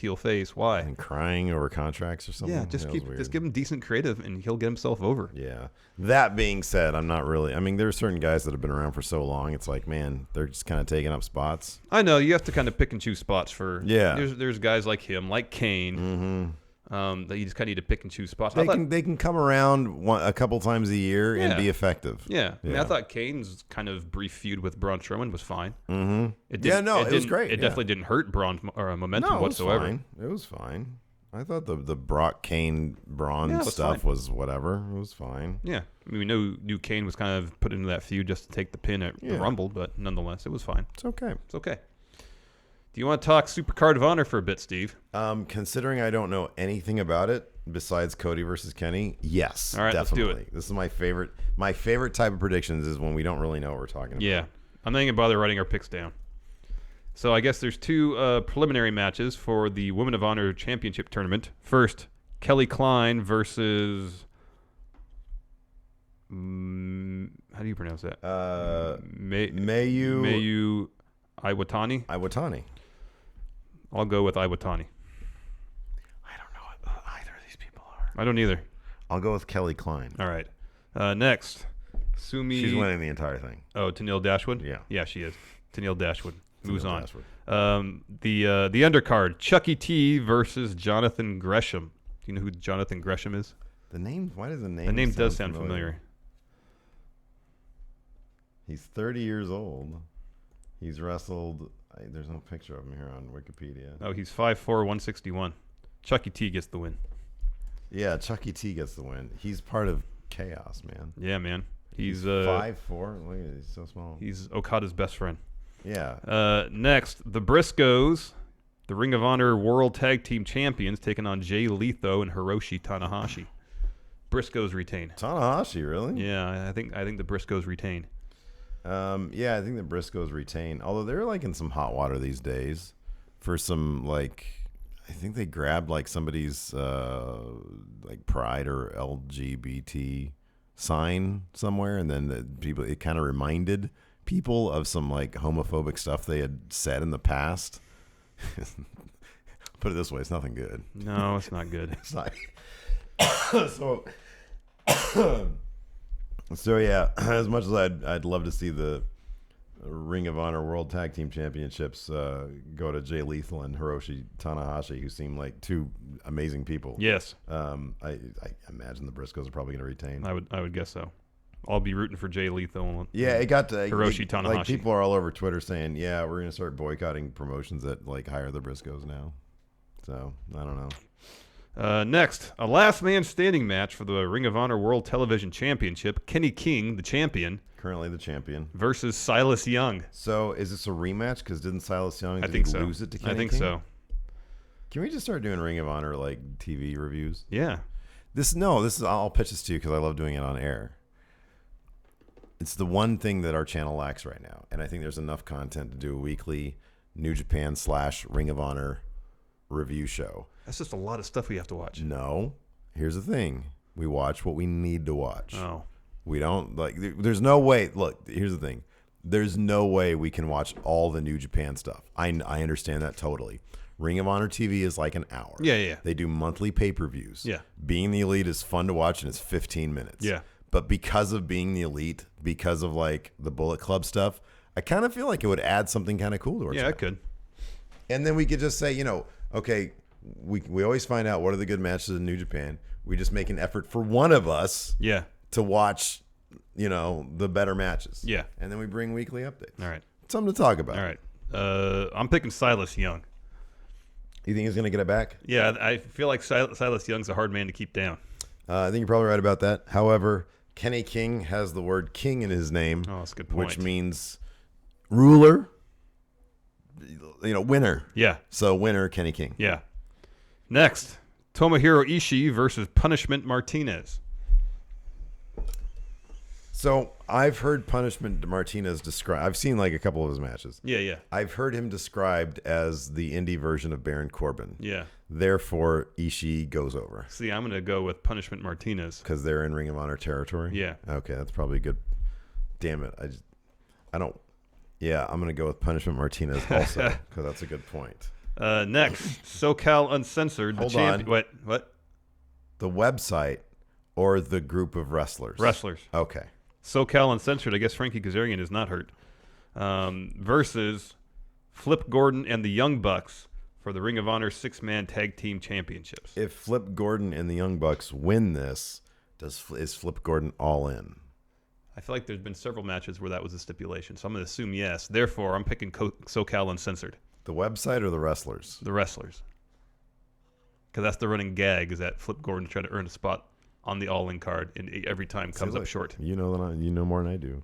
Why? And crying over contracts or something. Yeah, just give him decent creative and he'll get himself over. Yeah. That being said, there are certain guys that have been around for so long. It's like, man, they're just kind of taking up spots. I know. You have to kind of pick and choose spots for. Yeah. There's guys like him, like Kane. Mm-hmm. That you just kind of need to pick and choose spots. They can come around a couple times a year and be effective. Yeah. I mean, I thought Kane's kind of brief feud with Braun Strowman was fine. Mm-hmm. It was great. It definitely didn't hurt Braun's momentum whatsoever. It was fine. I thought the Brock Kane Braun stuff was whatever. It was fine. Yeah. I mean, we knew Kane was kind of put into that feud just to take the pin at the Rumble, but nonetheless, it was fine. It's okay. It's okay. Do you want to talk Supercard of Honor for a bit, Steve? Considering I don't know anything about it besides Cody versus Kenny, yes. All right, definitely. let's do it. This is my favorite. My favorite type of predictions is when we don't really know what we're talking about. Yeah. I'm not going to bother writing our picks down. So I guess there's two preliminary matches for the Women of Honor Championship Tournament. First, Kelly Klein versus... how do you pronounce that? Mayu Iwatani. I'll go with Iwatani. I don't know what either of these people are. I don't either. I'll go with Kelly Klein. All right. Next, Sumi. She's winning the entire thing. Oh, Tenille Dashwood? Yeah. Yeah, she is. Tenille Dashwood. moves on. The undercard, Chucky T versus Jonathan Gresham. Do you know who Jonathan Gresham is? The name? Why does the name? The name does sound familiar. He's 30 years old. He's wrestled. There's no picture of him here on Wikipedia. Oh, he's 5'4", 161. Chucky T gets the win. Yeah, Chucky T gets the win. He's part of Chaos, man. Yeah, man. He's 5'4". Look at it, he's so small. He's Okada's best friend. Yeah. Next, the Briscoes, the Ring of Honor World Tag Team Champions, taking on Jay Lethal and Hiroshi Tanahashi. Briscoes retain. Tanahashi, really? Yeah, I think the Briscoes retain. Yeah, I think the Briscoes retain. Although they're like in some hot water these days for some like, I think they grabbed like somebody's like pride or LGBT sign somewhere, and then the people, it kind of reminded people of some like homophobic stuff they had said in the past. Put it this way, it's nothing good. No, it's not good. It's not. So yeah, as much as I'd love to see the Ring of Honor World Tag Team Championships go to Jay Lethal and Hiroshi Tanahashi, who seem like two amazing people. Yes. I imagine the Briscoes are probably going to retain. I would guess so. I'll be rooting for Jay Lethal. Yeah, it got to Hiroshi Tanahashi. Like people are all over Twitter saying, "Yeah, we're going to start boycotting promotions that like hire the Briscoes now." So I don't know. Next, a last man standing match for the Ring of Honor World Television Championship. Kenny King, the champion, currently the champion, versus Silas Young. So is this a rematch? Because didn't Silas Young lose it to Kenny King? I think so. Can we just start doing Ring of Honor like TV reviews? Yeah. This is I'll pitch this to you because I love doing it on air. It's the one thing that our channel lacks right now, and I think there's enough content to do a weekly New Japan / Ring of Honor review show. That's just a lot of stuff we have to watch. No. Here's the thing. We watch what we need to watch. Oh. We don't, like, there's no way. Look, here's the thing. There's no way we can watch all the New Japan stuff. I understand that totally. Ring of Honor TV is like an hour. Yeah. They do monthly pay-per-views. Yeah. Being the Elite is fun to watch, and it's 15 minutes. Yeah. But because of Being the Elite, because of, like, the Bullet Club stuff, I kind of feel like it would add something kind of cool to our channel. Yeah, it could. And then we could just say, okay, we always find out what are the good matches in New Japan. We just make an effort for one of us to watch, the better matches. Yeah. And then we bring weekly updates. All right. Something to talk about. All right. I'm picking Silas Young. You think he's going to get it back? Yeah, I feel like Silas Young's a hard man to keep down. I think you're probably right about that. However, Kenny King has the word king in his name. Oh, that's a good point. Which means ruler, winner. Yeah. So winner, Kenny King. Yeah. Next, Tomohiro Ishii versus Punishment Martinez. So I've heard Punishment Martinez described. I've seen like a couple of his matches. Yeah. I've heard him described as the indie version of Baron Corbin. Yeah. Therefore, Ishii goes over. See, I'm going to go with Punishment Martinez. Because they're in Ring of Honor territory? Yeah. Okay, that's probably good. Damn it. Yeah, I'm going to go with Punishment Martinez also, because that's a good point. Next, SoCal Uncensored. Hold on. What? The website or the group of wrestlers? Wrestlers. Okay. SoCal Uncensored. I guess Frankie Kazarian is not hurt. Versus Flip Gordon and the Young Bucks for the Ring of Honor 6-man Tag Team Championships. If Flip Gordon and the Young Bucks win this, is Flip Gordon all in? I feel like there's been several matches where that was a stipulation, so I'm going to assume yes. Therefore, I'm picking SoCal Uncensored. The website or the wrestlers? The wrestlers. Because that's the running gag, is that Flip Gordon trying to earn a spot on the All-In card, and every time comes up short. You know more than I do.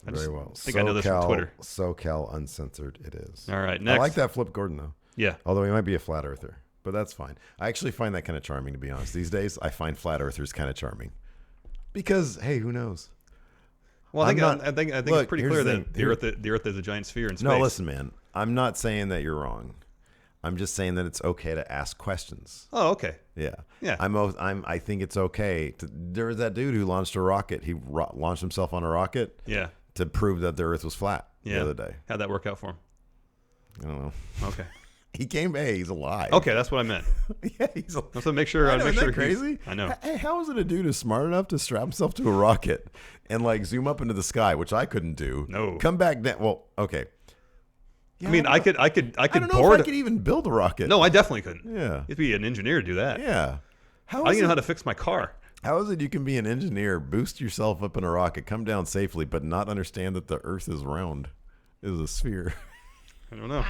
Very well. I think I know this from Twitter. SoCal Uncensored it is. All right, next. I like that Flip Gordon, though. Yeah. Although he might be a flat earther, but that's fine. I actually find that kind of charming, to be honest. These days, I find flat earthers kind of charming. Because, hey, who knows? Well, I think it's pretty clear that the Earth is a giant sphere in space. No, listen, man. I'm not saying that you're wrong. I'm just saying that it's okay to ask questions. Oh, okay. Yeah. Yeah. I think it's okay. There was that dude who launched a rocket. He launched himself on a rocket. Yeah. To prove that the Earth was flat the other day. How'd that work out for him? I don't know. Okay. He came. Hey, he's alive. Okay, that's what I meant. Yeah, he's alive. Let's make sure. Isn't that crazy? I know. Hey, how is it a dude who's smart enough to strap himself to a rocket and like zoom up into the sky, which I couldn't do? No. Come back down. Well, okay. I mean, I could I don't know board. if I could even build a rocket. No, I definitely couldn't. Yeah. You have to be an engineer to do that. Yeah. I don't even know how to fix my car. How is it you can be an engineer, boost yourself up in a rocket, come down safely, but not understand that the Earth is round, is a sphere? I don't know.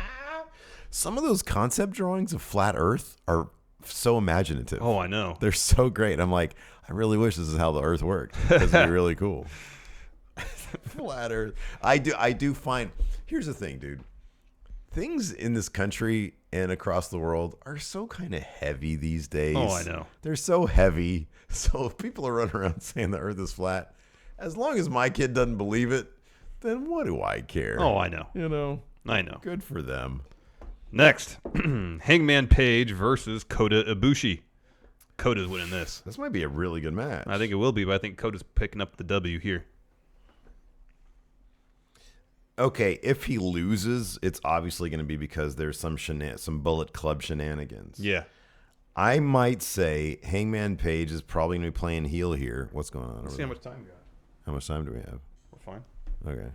Some of those concept drawings of flat Earth are so imaginative. Oh, I know. They're so great. I'm like, I really wish this is how the Earth worked. This would be really cool. Flat Earth. I do find. Here's the thing, dude. Things in this country and across the world are so kind of heavy these days. Oh, I know. They're so heavy. So if people are running around saying the Earth is flat, as long as my kid doesn't believe it, then what do I care? Oh, I know. You know. I know. Good for them. Next, Hangman Page versus Kota Ibushi. Kota's winning this. This might be a really good match. I think it will be, but I think Kota's picking up the W here. Okay, if he loses, it's obviously going to be because there's some Bullet Club shenanigans. Yeah. I might say Hangman Page is probably going to be playing heel here. What's going on? Let's see how much time we got. How much time do we have? We're fine. Okay.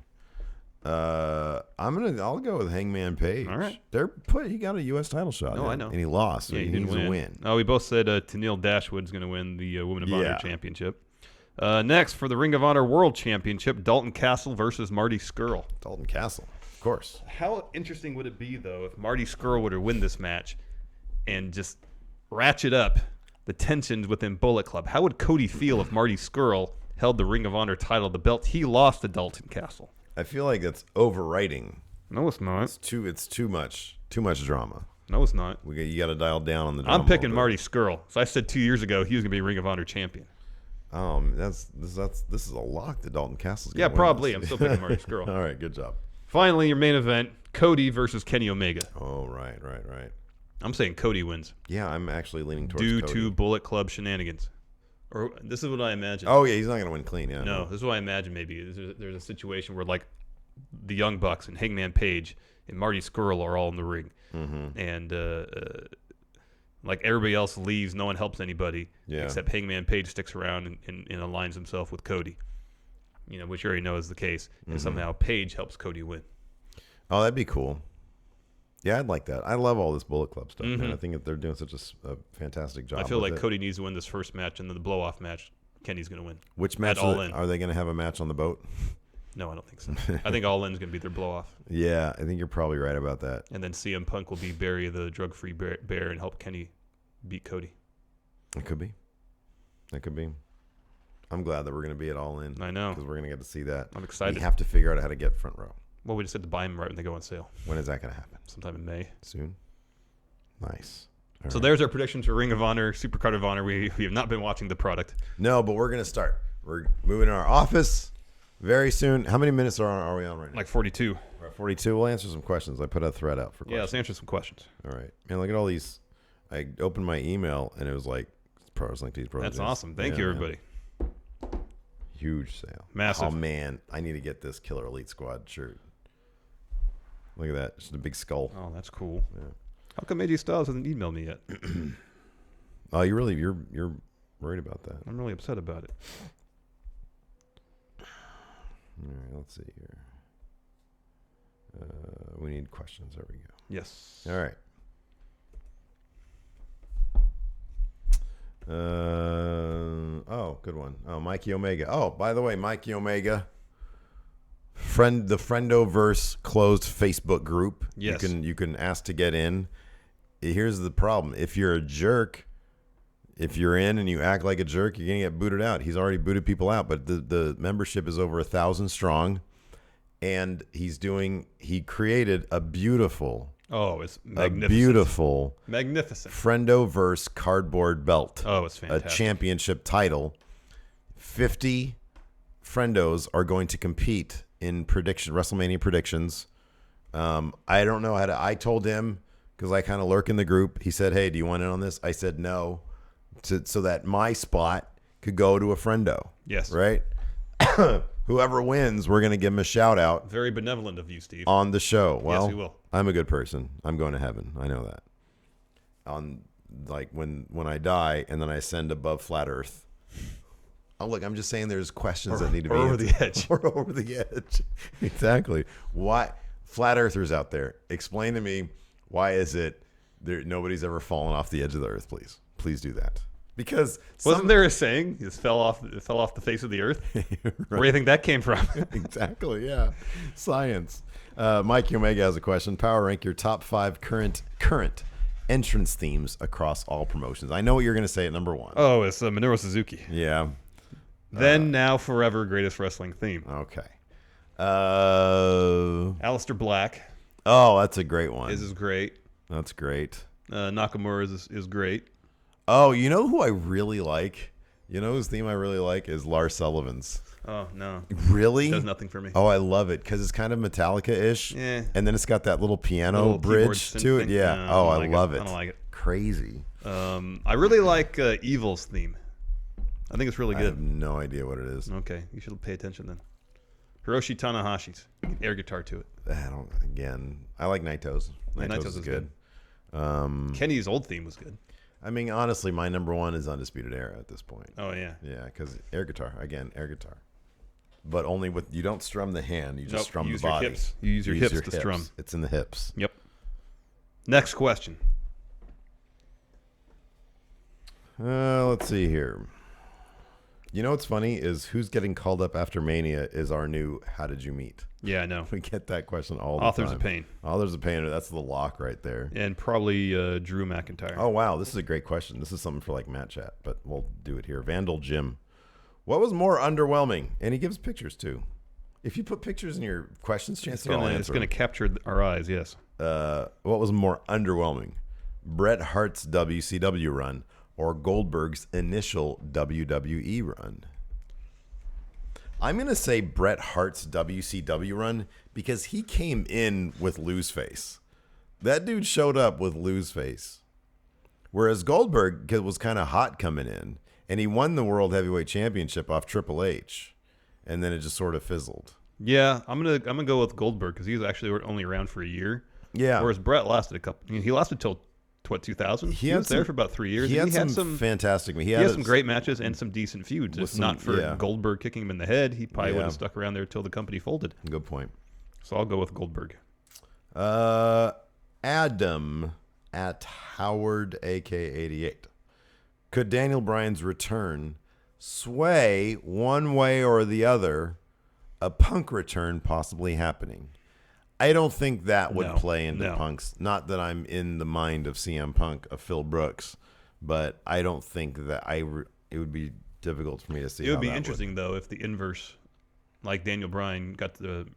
I'll go with Hangman Page. All right. He got a U.S. title shot. No, I know. And he lost. So Yeah, he didn't needs to win. Oh, we both said Tenille Dashwood's going to win the Women of Honor Championship. Next, for the Ring of Honor World Championship, Dalton Castle versus Marty Scurll. Dalton Castle, of course. How interesting would it be, though, if Marty Scurll were to win this match and just ratchet up the tensions within Bullet Club? How would Cody feel if Marty Scurll held the Ring of Honor title, the belt he lost to Dalton Castle? I feel like that's overwriting. No, it's not. It's too much drama. No, it's not. You got to dial down on the drama. I'm picking Marty Scurll. So I said 2 years ago he was going to be Ring of Honor champion. This is a lock that Dalton Castle's going to win. Probably. I'm still picking Marty Scurll. All right, good job. Finally, your main event, Cody versus Kenny Omega. Oh, right. I'm saying Cody wins. Yeah, I'm actually leaning towards Due Cody. to Bullet Club shenanigans. Or this is what I imagine. Oh, yeah, he's not going to win clean, yeah. No, this is what I imagine maybe. There's a situation where, like, the Young Bucks and Hangman Page and Marty Scurll are all in the ring. Mm-hmm. And, like, everybody else leaves. No one helps anybody except Hangman Page sticks around and aligns himself with Cody, which you already know is the case. And somehow Page helps Cody win. Oh, that'd be cool. Yeah, I'd like that. I love all this Bullet Club stuff, man. I think that they're doing such a fantastic job. I feel like Cody needs to win this first match, and then the blow-off match, Kenny's going to win. Which match are they going to have a match on the boat? No, I don't think so. I think All In's going to be their blow-off. Yeah, I think you're probably right about that. And then CM Punk will be Barry the drug-free bear and help Kenny beat Cody. It could be. I'm glad that we're going to be at All In. I know. Because we're going to get to see that. I'm excited. We have to figure out how to get front row. Well, we just had to buy them right when they go on sale. When is that going to happen? Sometime in May. Soon? Nice. So there's our predictions for Ring of Honor, Supercard of Honor. We have not been watching the product. No, but we're going to start. We're moving to our office very soon. How many minutes are we on right now? Like 42. We're at 42. We'll answer some questions. I put a thread out for questions. Yeah, let's answer some questions. All right. Man, look at all these. I opened my email, and it was like, Pro Wrestling Tees, Pro That's awesome. Thank you, everybody. Man. Huge sale. Massive. Oh, man. I need to get this Killer Elite Squad shirt. Look at that. Just a big skull. Oh, that's cool. Yeah. How come AJ Styles hasn't emailed me yet? Oh, you're worried about that. I'm really upset about it. All right, let's see here. We need questions. There we go. Yes. All right. Good one. Oh, Mikey Omega. Oh, by the way, Mikey Omega, the Friendoverse closed Facebook group. Yes. You can ask to get in. Here's the problem. If you're a jerk, if you're in and you act like a jerk, you're going to get booted out. He's already booted people out, but the membership is over 1,000 strong, and he created a beautiful... Oh, it's magnificent. A beautiful... Magnificent. Friendoverse cardboard belt. Oh, it's fantastic. A championship title. 50 Friendos are going to compete in WrestleMania predictions. I don't know how to... I told him, because I kind of lurk in the group, he said, hey, do you want in on this? I said no, so that my spot could go to a Friendo. Yes. Right? Whoever wins, we're going to give him a shout out. Very benevolent of you, Steve. On the show. Well, yes, we will. I'm a good person. I'm going to heaven. I know that. When I die and then I ascend above flat Earth. Oh, look, I'm just saying there's questions that need to be over the edge. Or over the edge. Exactly. Why? Flat earthers out there, explain to me why is it nobody's ever fallen off the edge of the earth, please. Please do that. Because wasn't there a saying? It fell off the face of the earth. Right. Where do you think that came from? Exactly. Yeah. Science. Mike Omega has a question. Power rank your top 5 current entrance themes across all promotions. I know what you're going to say at number 1. Oh, it's Minoru Suzuki. Yeah. Then, now, forever, greatest wrestling theme. Okay. Aleister Black. Oh, that's a great one. Is great. That's great. Nakamura is great. Oh, you know who I really like? You know whose theme I really like is Lars Sullivan's. Oh, no. Really? It does nothing for me. Oh, I love it because it's kind of Metallica-ish. Yeah. And then it's got that little piano bridge to it. Yeah. No, I love it. I don't like it. Crazy. I really like Evil's theme. I think it's really good. I have no idea what it is. Okay. You should pay attention then. Hiroshi Tanahashi's. Air guitar to it. I like Naito's. Naito's is good. Kenny's old theme was good. I mean, honestly, my number 1 is Undisputed Era at this point. Oh, yeah. Yeah, because air guitar. But only you don't strum the hand, you just strum the body. Your hips. You use your hips to strum. It's in the hips. Yep. Next question. Let's see here. You know what's funny is who's getting called up after Mania is our new How Did You Meet? Yeah, I know. We get that question all the Authors time. of Pain. Authors of Pain. That's the lock right there. And probably Drew McIntyre. Oh, wow. This is a great question. This is something for like Matt Chat, but we'll do it here. Vandal Jim. What was more underwhelming? And he gives pictures too. If you put pictures in your questions, chances are it's going to capture our eyes, yes. What was more underwhelming? Bret Hart's WCW run or Goldberg's initial WWE run? I'm going to say Bret Hart's WCW run because he came in with lose face. That dude showed up with lose face. Whereas Goldberg was kind of hot coming in, and he won the World Heavyweight Championship off Triple H, and then it just sort of fizzled. Yeah, I'm gonna go with Goldberg because he was actually only around for a year. Yeah. Whereas Bret lasted a couple. He lasted till 2000. He was there for about 3 years. He had some fantastic. He had some great matches and some decent feuds. If not for Goldberg kicking him in the head, he probably would have stuck around there till the company folded. Good point. So I'll go with Goldberg. Adam at Howard AK88. Could Daniel Bryan's return sway one way or the other a Punk return possibly happening? I don't think that would play into Punk's. Not that I'm in the mind of CM Punk, of Phil Brooks, but I don't think that it would be difficult for me to see. It would be interesting, though, if the inverse, like Daniel Bryan got to the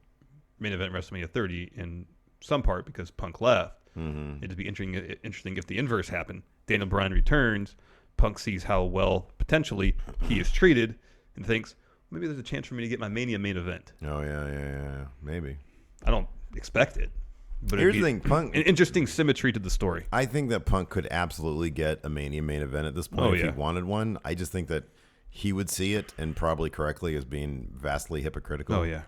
main event WrestleMania 30 in some part because Punk left. Mm-hmm. It'd be interesting if the inverse happened. Daniel Bryan returns, Punk sees how well, potentially, he is treated, and thinks, maybe there's a chance for me to get my Mania main event. Oh, yeah. Maybe. I don't expect it. But here's the thing, Punk. An interesting symmetry to the story. I think that Punk could absolutely get a Mania main event at this point if he wanted one. I just think that he would see it, and probably correctly, as being vastly hypocritical. Oh, yeah.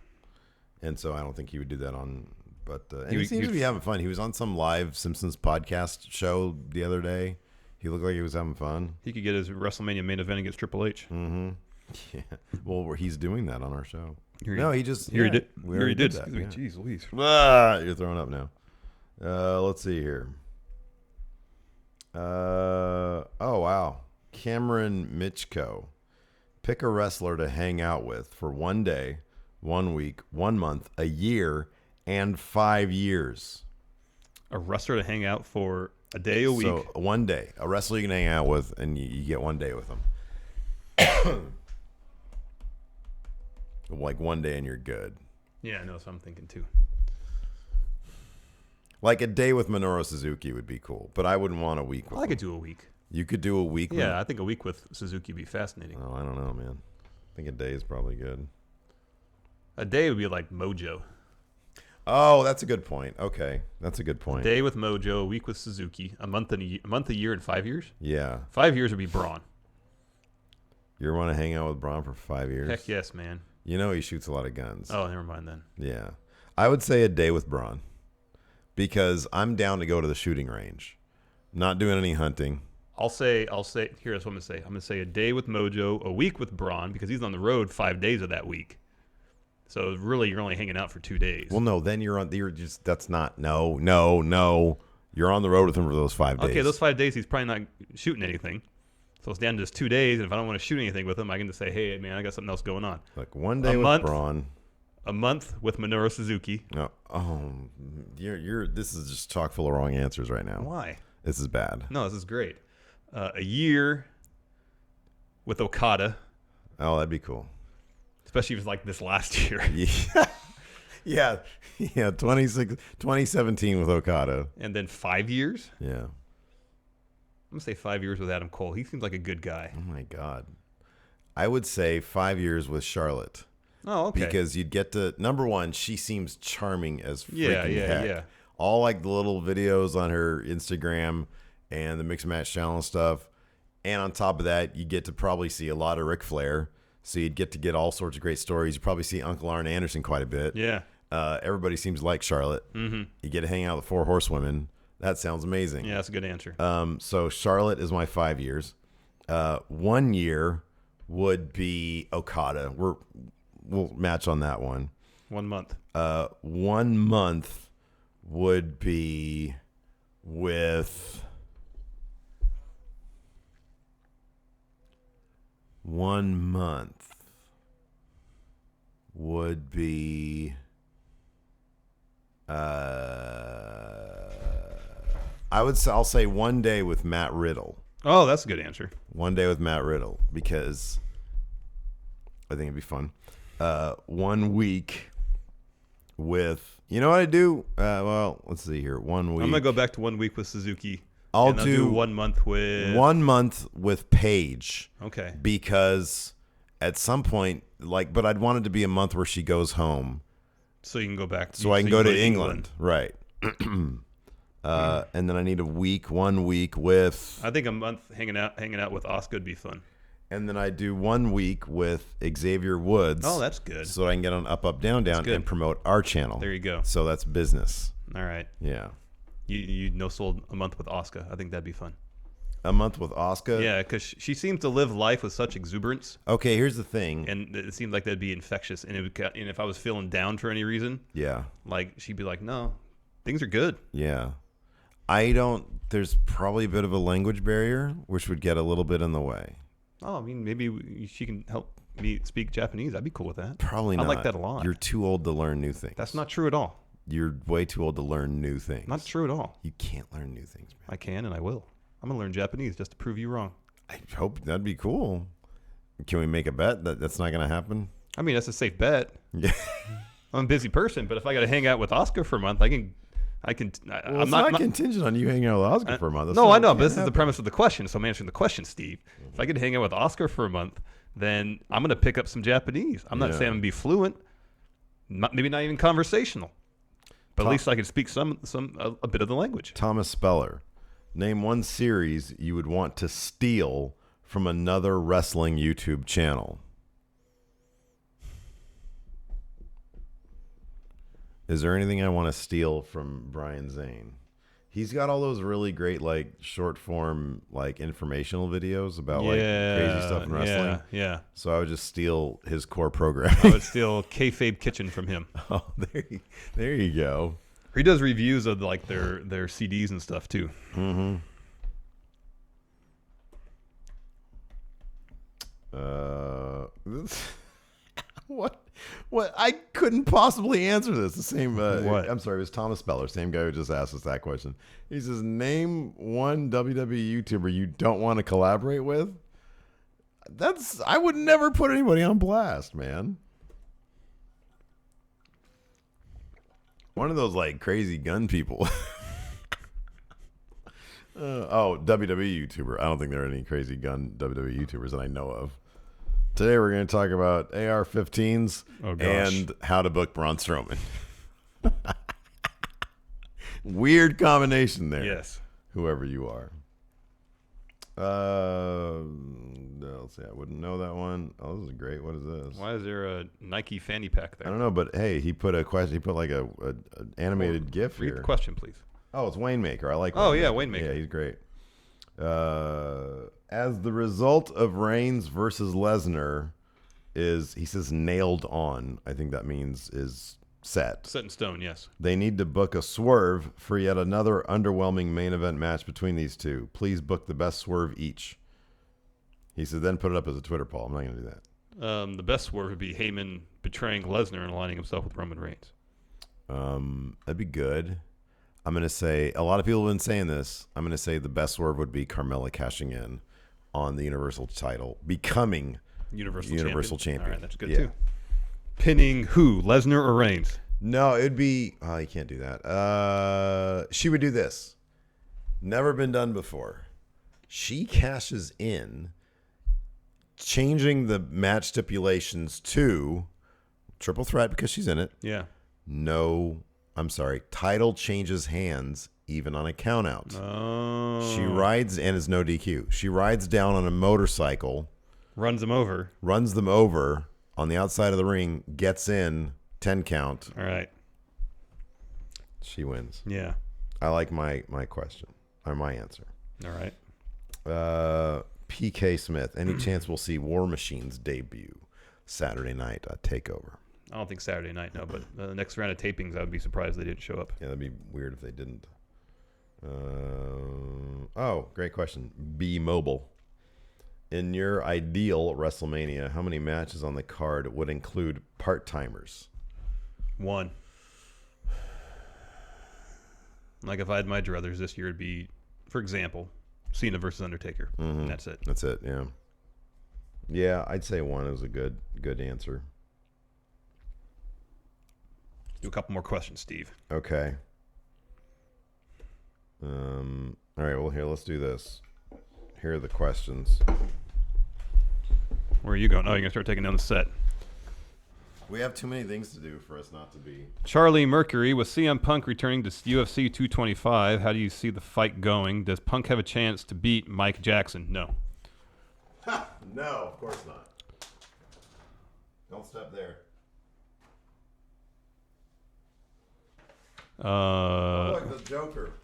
And so I don't think he would do that on. But he seems to be having fun. He was on some live Simpsons podcast show the other day. He looked like he was having fun. He could get his WrestleMania main event against Triple H. Mm-hmm. Yeah. Well, he's doing that on our show. He did. We already did that. Jeez Louise. You're throwing up now. Let's see here. Oh, wow. Cameron Mitchko. Pick a wrestler to hang out with for 1 day, 1 week, 1 month, a year, and 5 years. A wrestler to hang out for a day, a week? So 1 day. A wrestler you can hang out with, and you get 1 day with them. Like 1 day and you're good. Yeah, I know. So I'm thinking too. Like a day with Minoru Suzuki would be cool, but I wouldn't want a week with him. I could do a week. You could do a week? Yeah, I think a week with Suzuki would be fascinating. Oh, I don't know, man. I think a day is probably good. A day would be like Mojo. Oh, that's a good point. Okay, that's a good point. A day with Mojo, a week with Suzuki, a month, a year, and 5 years? Yeah. 5 years would be Braun. You want to hang out with Braun for 5 years? Heck yes, man. You know he shoots a lot of guns. Oh, never mind then. Yeah. I would say a day with Braun because I'm down to go to the shooting range. Not doing any hunting. I'll say, here's what I'm going to say. I'm going to say a day with Mojo, a week with Braun because he's on the road 5 days of that week. So really, you're only hanging out for 2 days. Well, no, then you're just, that's not, no. You're on the road with him for those 5 days. Okay, those 5 days, he's probably not shooting anything. So it's down to just 2 days, and if I don't want to shoot anything with him, I can just say, hey, man, I got something else going on. Like one day with Braun. A month with Minoru Suzuki. No, this is just chock full of wrong answers right now. Why? This is bad. No, this is great. A year with Okada. Oh, that'd be cool. Especially if it's like this last year. Yeah. 2017 with Okada. And then 5 years? Yeah. I'm going to say 5 years with Adam Cole. He seems like a good guy. Oh, my God. I would say 5 years with Charlotte. Oh, okay. Because you'd get to, number one, she seems charming as freaking heck. Yeah. All like the little videos on her Instagram and the Mixed Match Channel stuff. And on top of that, you get to probably see a lot of Ric Flair. So you'd get to get all sorts of great stories. You probably see Uncle Arn Anderson quite a bit. Yeah. Everybody seems to like Charlotte. Mm-hmm. You get to hang out with the 4 horsewomen. That sounds amazing. Yeah, that's a good answer. So Charlotte is my 5 years. 1 year would be Okada. We'll match on that one. 1 month. 1 month would be with 1 month would be I'll say 1 day with Matt Riddle. Oh, that's a good answer. 1 day with Matt Riddle because I think it'd be fun. 1 week with, you know what I do? Well, let's see here. 1 week. I'm going to go back to 1 week with Suzuki. I'll do 1 month with... 1 month with Paige. Okay. Because at some point, but I'd want it to be a month where she goes home. So you can go back. So I can go to England. Right. And then I need 1 week with... I think a month hanging out with Asuka would be fun. And then I do 1 week with Xavier Woods. Oh, that's good. So I can get on Up, Up, Down, Down and promote our channel. There you go. So that's business. All right. Yeah. You no-sold a month with Asuka. I think that'd be fun. A month with Asuka? Yeah, because she seems to live life with such exuberance. Okay, here's the thing. And it seems like that'd be infectious. And if I was feeling down for any reason, yeah, like she'd be like, no, things are good. Yeah. There's probably a bit of a language barrier, which would get a little bit in the way. Oh, I mean, maybe she can help me speak Japanese. I'd be cool with that. Probably not. I like that a lot. You're too old to learn new things. That's not true at all. You're way too old to learn new things. Not true at all. You can't learn new things, man. I can and I will. I'm going to learn Japanese just to prove you wrong. I hope that'd be cool. Can we make a bet that that's not going to happen? I mean, that's a safe bet. Yeah. I'm a busy person, but if I got to hang out with Asuka for a month, I can. Well, I'm not contingent on you hanging out with Asuka for a month. No, I know, but this is the premise of the question, so I'm answering the question, Steve. If I could hang out with Asuka for a month, then I'm going to pick up some Japanese. I'm not saying I'm going to be fluent, maybe not even conversational, but at least I could speak a bit of the language. Thomas Speller, name one series you would want to steal from another wrestling YouTube channel. Is there anything I want to steal from Brian Zane? He's got all those really great, short form, informational videos about crazy stuff in wrestling. Yeah. So I would just steal his core programming. I would steal Kayfabe Kitchen from him. Oh, there you go. He does reviews of their CDs and stuff too. Mm-hmm. What? I couldn't possibly answer this. The same. What? I'm sorry. It was Thomas Speller, same guy who just asked us that question. He says, "Name one WWE YouTuber you don't want to collaborate with." I would never put anybody on blast, man. One of those crazy gun people. WWE YouTuber. I don't think there are any crazy gun WWE YouTubers that I know of. Today we're going to talk about AR-15s and how to book Braun Strowman. Weird combination there. Yes. Whoever you are. Let's see. I wouldn't know that one. Oh, this is great. What is this? Why is there a Nike fanny pack there? I don't know, but hey, he put a question. He put an animated GIF here. Read the question, please. Oh, it's Wayne Maker. I like. Wayne Maker. Yeah, he's great. As the result of Reigns versus Lesnar, is, he says nailed on. I think that means is set. Set in stone, yes. They need to book a swerve for yet another underwhelming main event match between these two. Please book the best swerve each. He said, then put it up as a Twitter poll. I'm not going to do that. The best swerve would be Heyman betraying Lesnar and aligning himself with Roman Reigns. That'd be good. I'm going to say, a lot of people have been saying this. I'm going to say the best swerve would be Carmella cashing in on the Universal title, becoming Universal Champion. All right, that's good too. Pinning who? Lesnar or Reigns? No, it'd be, oh, you can't do that. She would do this. Never been done before. She cashes in, changing the match stipulations to triple threat because she's in it. Yeah. No, I'm sorry. Title changes hands even on a count out. Oh. She rides, and is no DQ. She rides down on a motorcycle. Runs them over. Runs them over on the outside of the ring, gets in, 10 count. All right. She wins. Yeah. I like my question, or my answer. All right. PK Smith, any chance we'll see War Machine's debut Saturday night at TakeOver? I don't think Saturday night, no, but the next round of tapings, I would be surprised they didn't show up. Yeah, that'd be weird if they didn't. Oh, great question. Be Mobile. In your ideal WrestleMania, how many matches on the card would include part-timers? 1. Like if I had my druthers this year, it'd be, for example, Cena versus Undertaker. And that's it. That's it, yeah. Yeah, I'd say 1 is a good answer. Do a couple more questions, Steve. Okay. All right, well, here, let's do this. Here are the questions. Where are you going? Oh, you're going to start taking down the set. We have too many things to do for us not to be. Charlie Mercury, with CM Punk returning to UFC 225, how do you see the fight going? Does Punk have a chance to beat Mike Jackson? No. No, of course not. Don't step there. Look, the Joker.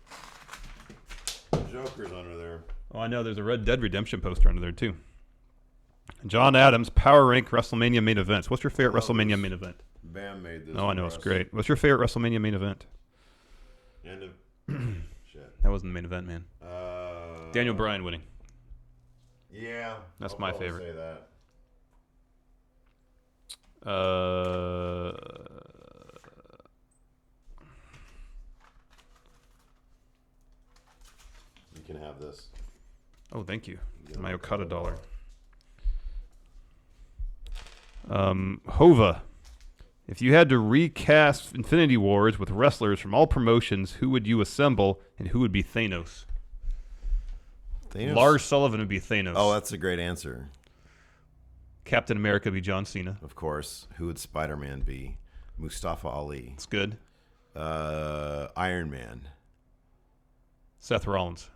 The Joker's under there. Oh, I know. There's a Red Dead Redemption poster under there, too. John Adams, Power Rank WrestleMania main events. What's your favorite WrestleMania main event? Bam made this. Oh, I know. It's great. What's your favorite WrestleMania main event? End of... Shit. That wasn't the main event, man. Daniel Bryan winning. Yeah. That's I'll my probably favorite. Say that. You can have this. Oh, thank you. My Okada dollar. Hova. If you had to recast Infinity Wars with wrestlers from all promotions, who would you assemble and who would be Thanos? Thanos? Lars Sullivan would be Thanos. Oh, that's a great answer. Captain America would be John Cena. Of course. Who would Spider-Man be? Mustafa Ali. It's good. Iron Man. Seth Rollins.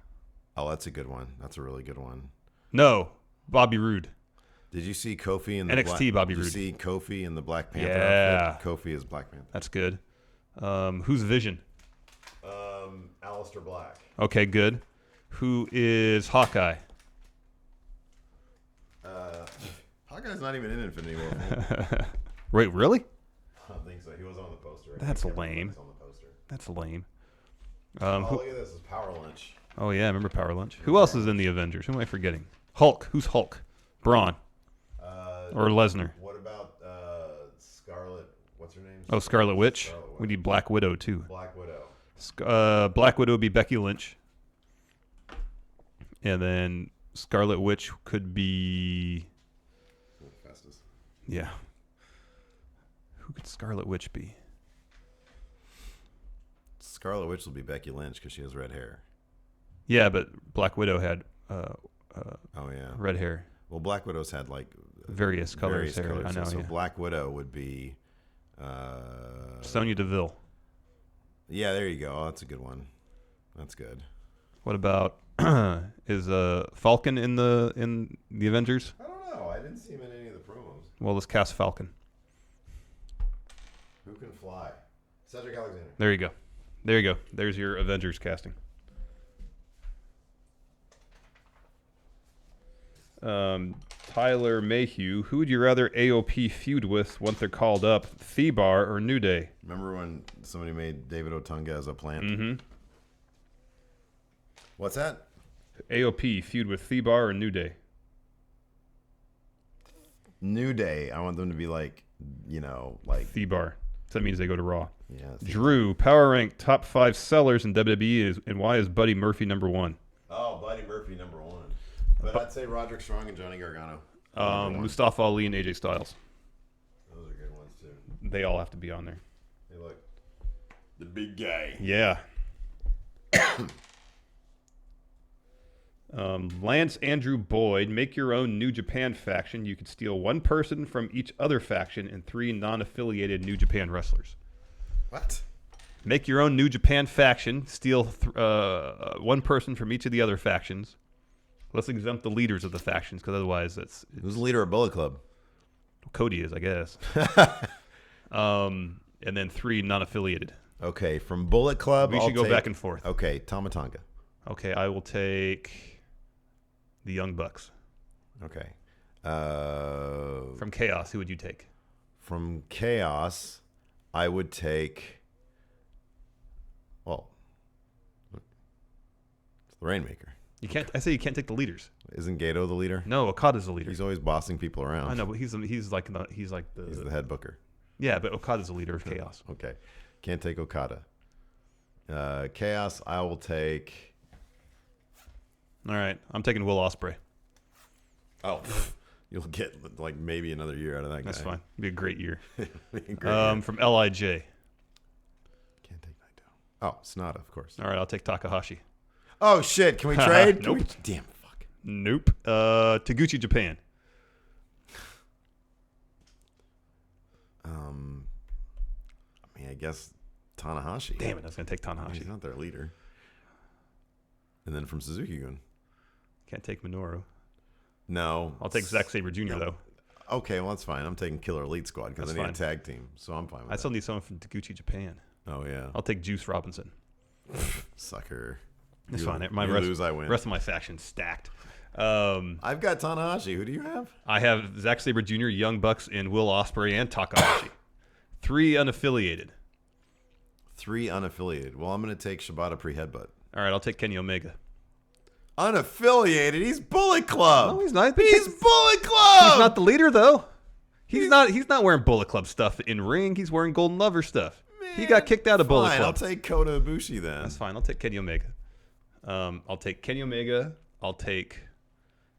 Oh, that's a good one. That's a really good one. No, Bobby Roode. Did you see Kofi in the NXT Bobby Roode? Roode. Did you see Kofi in the Black Panther Yeah. outfit? Kofi is Black Panther. That's good. Who's Vision? Aleister Black. Okay, good. Who is Hawkeye? Hawkeye's not even in Infinity War. Wait, really? I don't think so. He was on the poster. That's Kevin lame. Owens on the poster. That's lame. Look at this. It's Power Lunch. Oh, yeah, I remember Power Lunch. Who else is in the Avengers? Who am I forgetting? Hulk. Who's Hulk? Braun. Or Lesnar. What about Scarlet? What's her name? Oh, Scarlet Witch. We need Black Widow, too. Black Widow. Black Widow would be Becky Lynch. And then Scarlet Witch could be... Fastest. Yeah. Who could Scarlet Witch be? Scarlet Witch will be Becky Lynch because she has red hair. Yeah, but Black Widow had Oh yeah. red hair. Well, Black Widow's had like Various colors hair. colors. I know, So yeah. Black Widow would be. Sonya Deville. Yeah, there you go. Oh, that's a good one. That's good. What about is Falcon in the Avengers? I don't know. I didn't see him in any of the promos. Well, let's cast Falcon. Who can fly? Cedric Alexander. There you go. There you go. There's your Avengers casting. Tyler Mayhew. Who would you rather AOP feud with once they're called up? Thebar or New Day? Remember when somebody made David Otunga as a plant? Mm-hmm. What's that? AOP feud with Thebar or New Day? New Day. I want them to be like, like Thebar. So that means they go to Raw. Yeah. Drew, power rank top 5 sellers in WWE and why is Buddy Murphy number 1? Oh, Buddy Murphy number 1. But I'd say Roderick Strong and Johnny Gargano. Mustafa Ali and AJ Styles. Those are good ones too. They all have to be on there. Hey, look, the big guy. Yeah. Lance Andrew Boyd, make your own New Japan faction. You can steal 1 person from each other faction and 3 non-affiliated New Japan wrestlers. What? Make your own New Japan faction. Steal 1 person from each of the other factions. Let's exempt the leaders of the factions because otherwise it's Who's the leader of Bullet Club? Cody is, I guess. And then 3 non-affiliated. Okay, from Bullet Club, We should go back and forth. Okay, Tama Tonga. Okay, I will take the Young Bucks. Okay. From Chaos, who would you take? From Chaos, I would take. Well, it's the Rainmaker. You can't. I say you can't take the leaders. Isn't Gato the leader? No, Okada's the leader. He's always bossing people around. I know, but he's like the He's the head booker. Yeah, but Okada's the leader of Chaos. Okay, can't take Okada. Chaos, I will take. All right, I'm taking Will Ospreay. Oh, you'll get like maybe another year out of that guy. That's fine. It'll be a great year. Great From LIJ. Can't take Naito. Oh, Sonata, of course. All right, I'll take Takahashi. Oh shit! Can we trade? Nope. Damn, fuck. Nope. Taguchi Japan. I mean, I guess Tanahashi. Damn it, I was gonna take Tanahashi. He's not their leader. And then from Suzuki-gun. Can't take Minoru. No. I'll take Zack Sabre Jr. though. Okay, well that's fine. I'm taking Killer Elite Squad because I That's need a tag team, so I'm fine with I that. still need someone from Taguchi Japan. Oh yeah. I'll take Juice Robinson. Sucker. It's You- fine. My you rest, lose, I win. rest of my faction's stacked. I've got Tanahashi. Who do you have? I have Zack Sabre Jr., Young Bucks, and Will Ospreay and Takahashi. 3 unaffiliated. 3 unaffiliated. Well, I'm going to take Shibata pre-headbutt. All right, I'll take Kenny Omega. Unaffiliated? He's Bullet Club. No, he's not. He's Bullet Club. He's not the leader though. He's not wearing Bullet Club stuff in ring. He's wearing Golden Lover stuff. He got kicked out of Bullet Fine, Club. I'll take Kota Ibushi then. That's fine. I'll take Kenny Omega. I'll take Kenny Omega. I'll take.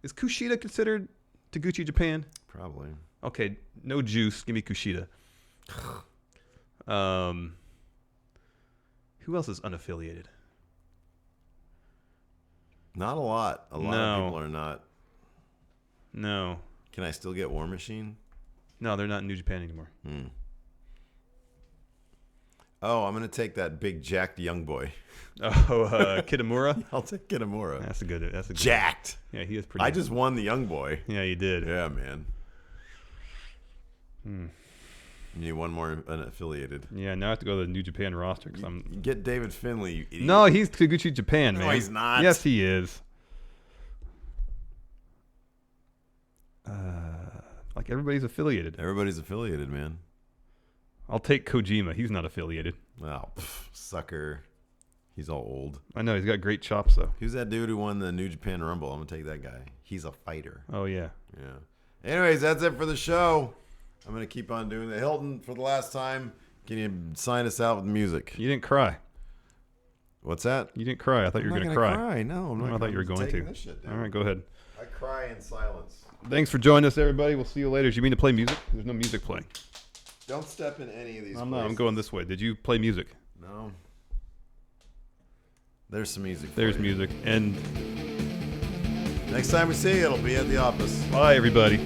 Is Kushida considered Taguchi Japan? Probably. Okay, no Juice. Give me Kushida. Who else is unaffiliated? Not a lot. A lot of people are not. No. Can I still get War Machine? No, they're not in New Japan anymore. Oh, I'm going to take that big jacked young boy. Oh, Kitamura? I'll take Kitamura. That's a good. Jacked. Yeah, he is pretty. I just won the young boy. Yeah, you did. Yeah, man. You need one more unaffiliated. Yeah, now I have to go to the New Japan roster because I'm. Get David Finlay, you idiot. No, he's Taguchi Japan, man. No, he's not. Yes, he is. Like everybody's affiliated. Everybody's affiliated, man. I'll take Kojima. He's not affiliated. Wow, sucker. He's all old. I know he's got great chops though. Who's that dude who won the New Japan Rumble? I'm going to take that guy. He's a fighter. Oh yeah. Yeah. Anyways, that's it for the show. I'm going to keep on doing the Hilton for the last time. Can you sign us out with music? You didn't cry. What's that? You didn't cry. I thought you were I'm going not to gonna cry. No, I'm not. I thought you were going taking to. This shit, dude. All right, go ahead. I cry in silence. Thanks for joining us, everybody. We'll see you later. Do you mean to play music? There's no music playing. Don't step in any of these. I'm not. I'm places. going this way. Did you play music? No. There's some music. for There's you. music. And Next time we see you, it'll be at the office. bye, everybody.